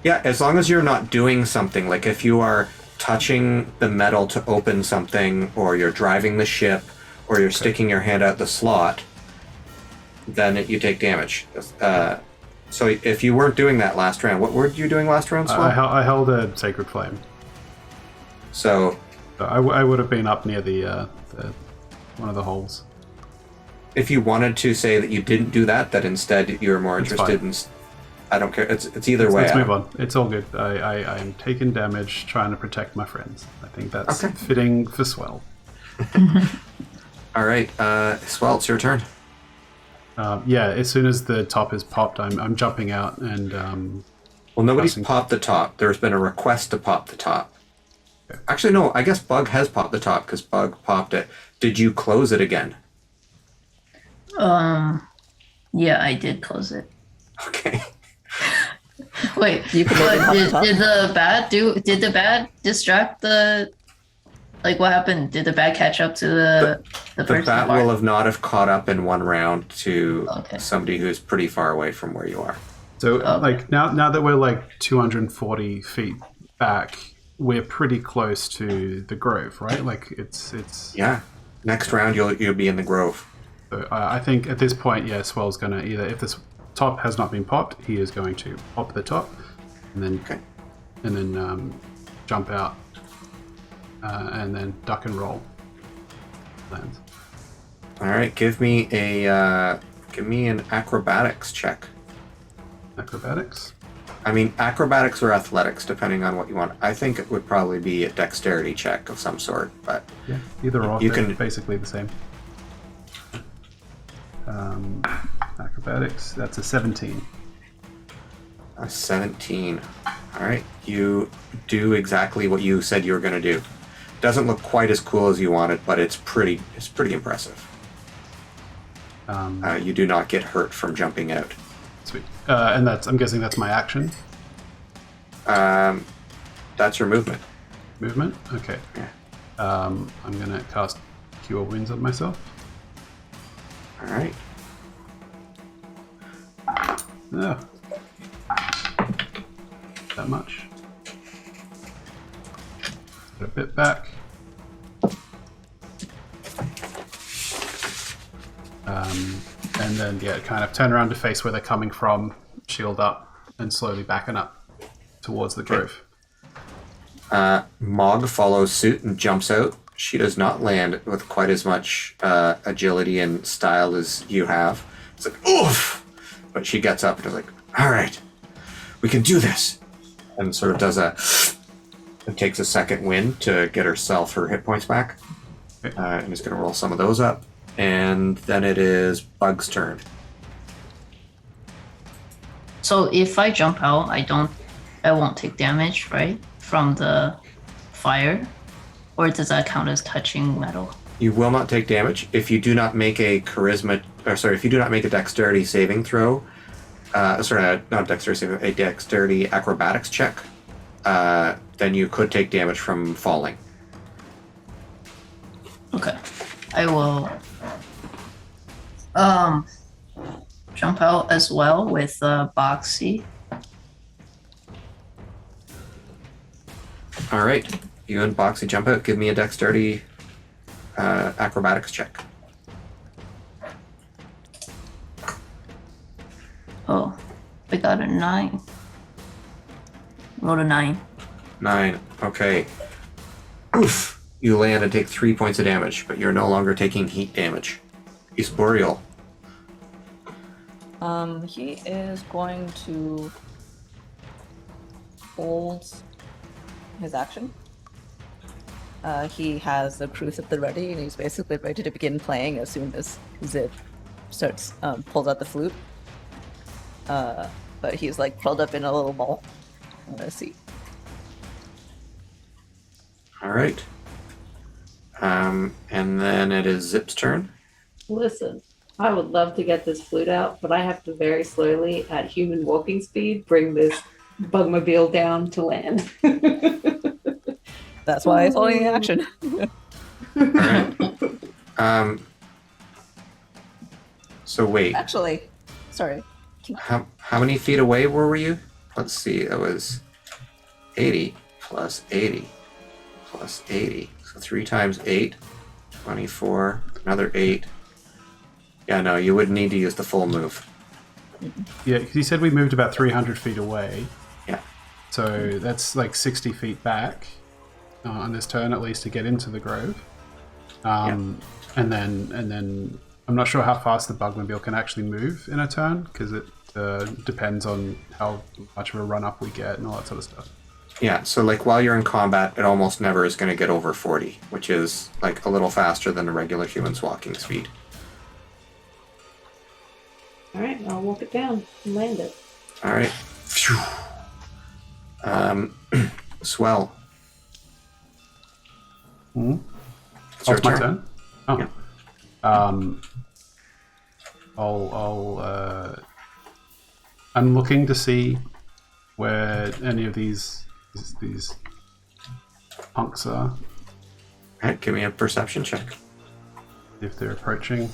Yeah, as long as you're not doing something, like if you are touching the metal to open something, or you're driving the ship, or you're sticking your hand out the slot, then you take damage. So if you weren't doing that last round, what were you doing last round, Swell? I held a Sacred Flame. So I would have been up near the one of the holes. if you wanted to say that you didn't do that, that instead you're more It's interested fine. in... I don't care. It's either way. Let's move on. It's all good. I am taking damage trying to protect my friends. I think that's Okay. fitting for Swell. All right, Swell, it's your turn. Yeah, as soon as the top is popped, I'm jumping out and... Well, nobody's Passing. popped the top. There's been a request to pop the top. Okay. Actually, no, I guess Bug has popped the top because Bug popped it. Did you close it again? Yeah, I did close it. Okay. Wait, You can maybe pop the did, top. did the bat did the bat distract the... Like, what happened? Did the bat catch up to the The person? bat will have not have caught up in one round to Okay. somebody who's pretty far away from where you are. So, Okay. like, now that we're like 240 feet back, we're pretty close to the grove, right? Like, it's. Yeah. Next round, you'll be in the grove. So I think at this point, yeah, Swell's gonna either, if this top has not been popped, he is going to pop the top, and then Okay. jump out, and then duck and roll. Lands. All right. Give me an acrobatics check. Acrobatics. I mean, acrobatics or athletics, depending on what you want. I think it would probably be a dexterity check of some sort, but Yeah, either or. You They're can- basically the same. Acrobatics. That's a 17. a 17. All right. You do exactly what you said you were going to do. Doesn't look quite as cool as you wanted, but it's pretty impressive. You do not get hurt from jumping out. Sweet. And I'm guessing that's my action. That's your movement. Movement. Okay. Yeah. I'm gonna cast Cure Wounds on myself. All right. Yeah. That much. Get a bit back. And then, yeah, kind of turn around to face where they're coming from, shield up, and slowly backing up towards the grove. Mog follows suit and jumps out. She does not land with quite as much agility and style as you have. It's like, oof! But she gets up and is like, all right, we can do this. And sort of does and takes a second wind to get her hit points back. Okay. And is going to roll some of those up. And then it is Bug's turn. So if I jump out, I won't take damage, right? From the fire? Or does that count as touching metal? You will not take damage if you do not make a if you do not make a dexterity saving throw. Not dexterity saving, a dexterity acrobatics check. Then you could take damage from falling. I will jump out as well with Boxy. All right. You and Boxy jump out. Give me a dexterity acrobatics check. Oh, I got a 9. Roll a 9. 9. Okay. Oof. You land and take 3 points of damage, but you're no longer taking heat damage. He's Boreal. He is going to hold his action. He has the cruise at the ready, and he's basically ready to begin playing as soon as Zip starts pulls out the flute. But he's like curled up in a little ball on a seat. All right. And then it is Zip's turn. Listen, I would love to get this flute out, but I have to very slowly, at human walking speed, bring this bugmobile down to land. That's why it's holding the action. All right. So wait. Actually, sorry. How many feet away were you? Let's see. That was 80 plus 80 plus 80. So 3 times 8, 24. Another 8. Yeah, no, you would need to use the full move. Yeah, because you said we moved about 300 feet away. Yeah. So that's like 60 feet back on this turn, at least, to get into the grove. And then I'm not sure how fast the bugmobile can actually move in a turn, because it depends on how much of a run up we get and all that sort of stuff. Yeah, so like while you're in combat, it almost never is going to get over 40, which is like a little faster than a regular human's walking speed. All right, I'll walk it down and land it. All right. Phew. Swell. It's Oh, your it's my turn. turn? Oh. Yeah. I'm looking to see where any of these punks are, All right, give me a perception check. if they're approaching.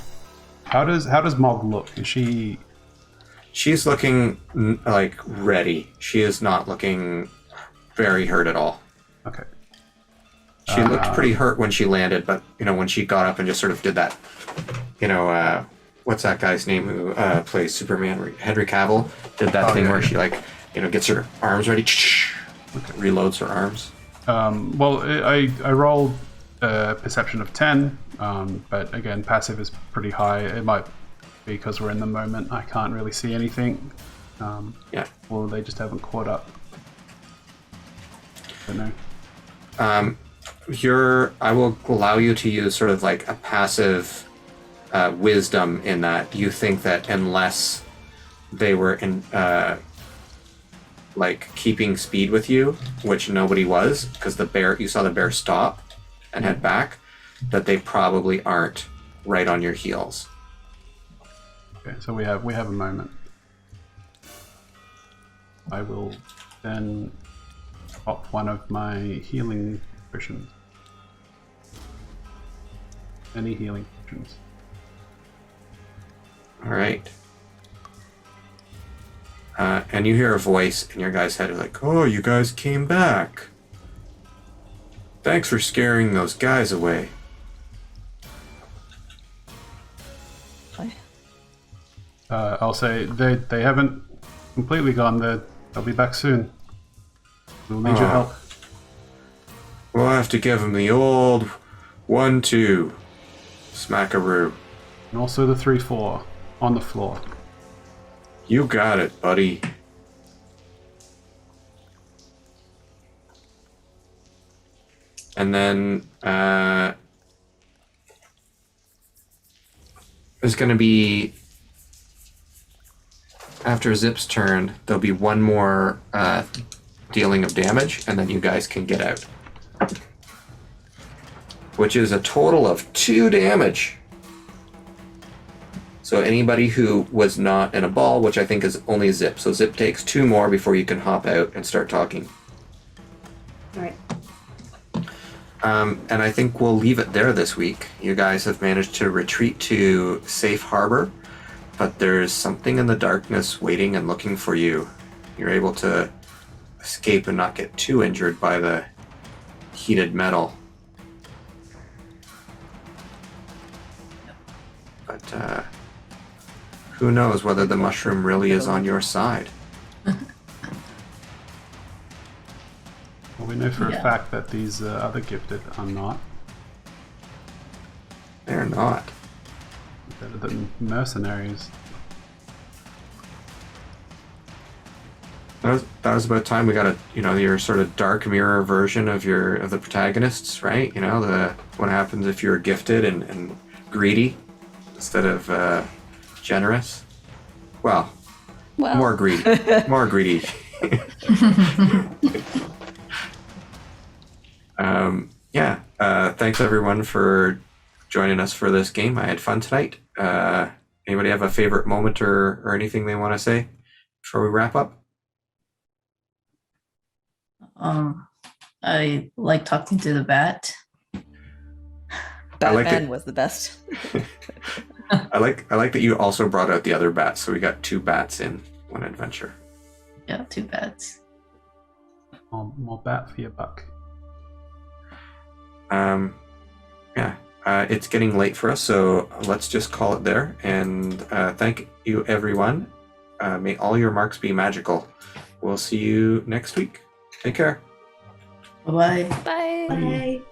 How does Mog look? Is she? She's looking like ready. She is not looking very hurt at all. Okay. She looked pretty hurt when she landed, but when she got up and just sort of did that, what's that guy's name who plays Superman? Henry Cavill did that thing where she gets her arms ready, reloads her arms. Well, I rolled a perception of 10, but again, passive is pretty high. It might be because we're in the moment. I can't really see anything. Yeah. Or they just haven't caught up. I don't know. I will allow you to use sort of like a passive wisdom in that you think that unless they were in keeping speed with you, which nobody was, because you saw the bear stop and head back, that they probably aren't right on your heels. Okay, so we have a moment. I will then pop one of my healing potions. Any healing potions. All right. And you hear a voice in your guy's head like, "Oh, you guys came back. Thanks for scaring those guys away." I'll say they haven't completely gone. They'll be back soon. We'll need your help. We'll have to give them the old 1-2 smackaroo. And also the 3-4 on the floor. You got it, buddy. And then there's going to be, after Zip's turn, there'll be one more dealing of damage, and then you guys can get out. Which is a total of 2 damage. So anybody who was not in a ball, which I think is only Zip. So Zip takes 2 more before you can hop out and start talking. All right. And I think we'll leave it there this week. You guys have managed to retreat to safe harbor, but there's something in the darkness waiting and looking for you. You're able to escape and not get too injured by the heated metal. But who knows whether the mushroom really is on your side. Well, we know for a fact that these other gifted are not. They're not. Better than mercenaries. That was about time we got a your sort of dark mirror version of the protagonists, right? What happens if you're gifted and greedy instead of generous. Well, more greedy. More greedy. Thanks everyone for joining us for this game. I had fun tonight. Anybody have a favorite moment or anything they want to say before we wrap up? I like talking to the bat. Batman was the best. I like that you also brought out the other bats, so we got 2 bats in one adventure. Yeah, 2 bats. More bat for your buck. It's getting late for us, so let's just call it there. And thank you, everyone. May all your marks be magical. We'll see you next week. Take care. Bye-bye. Bye. Bye.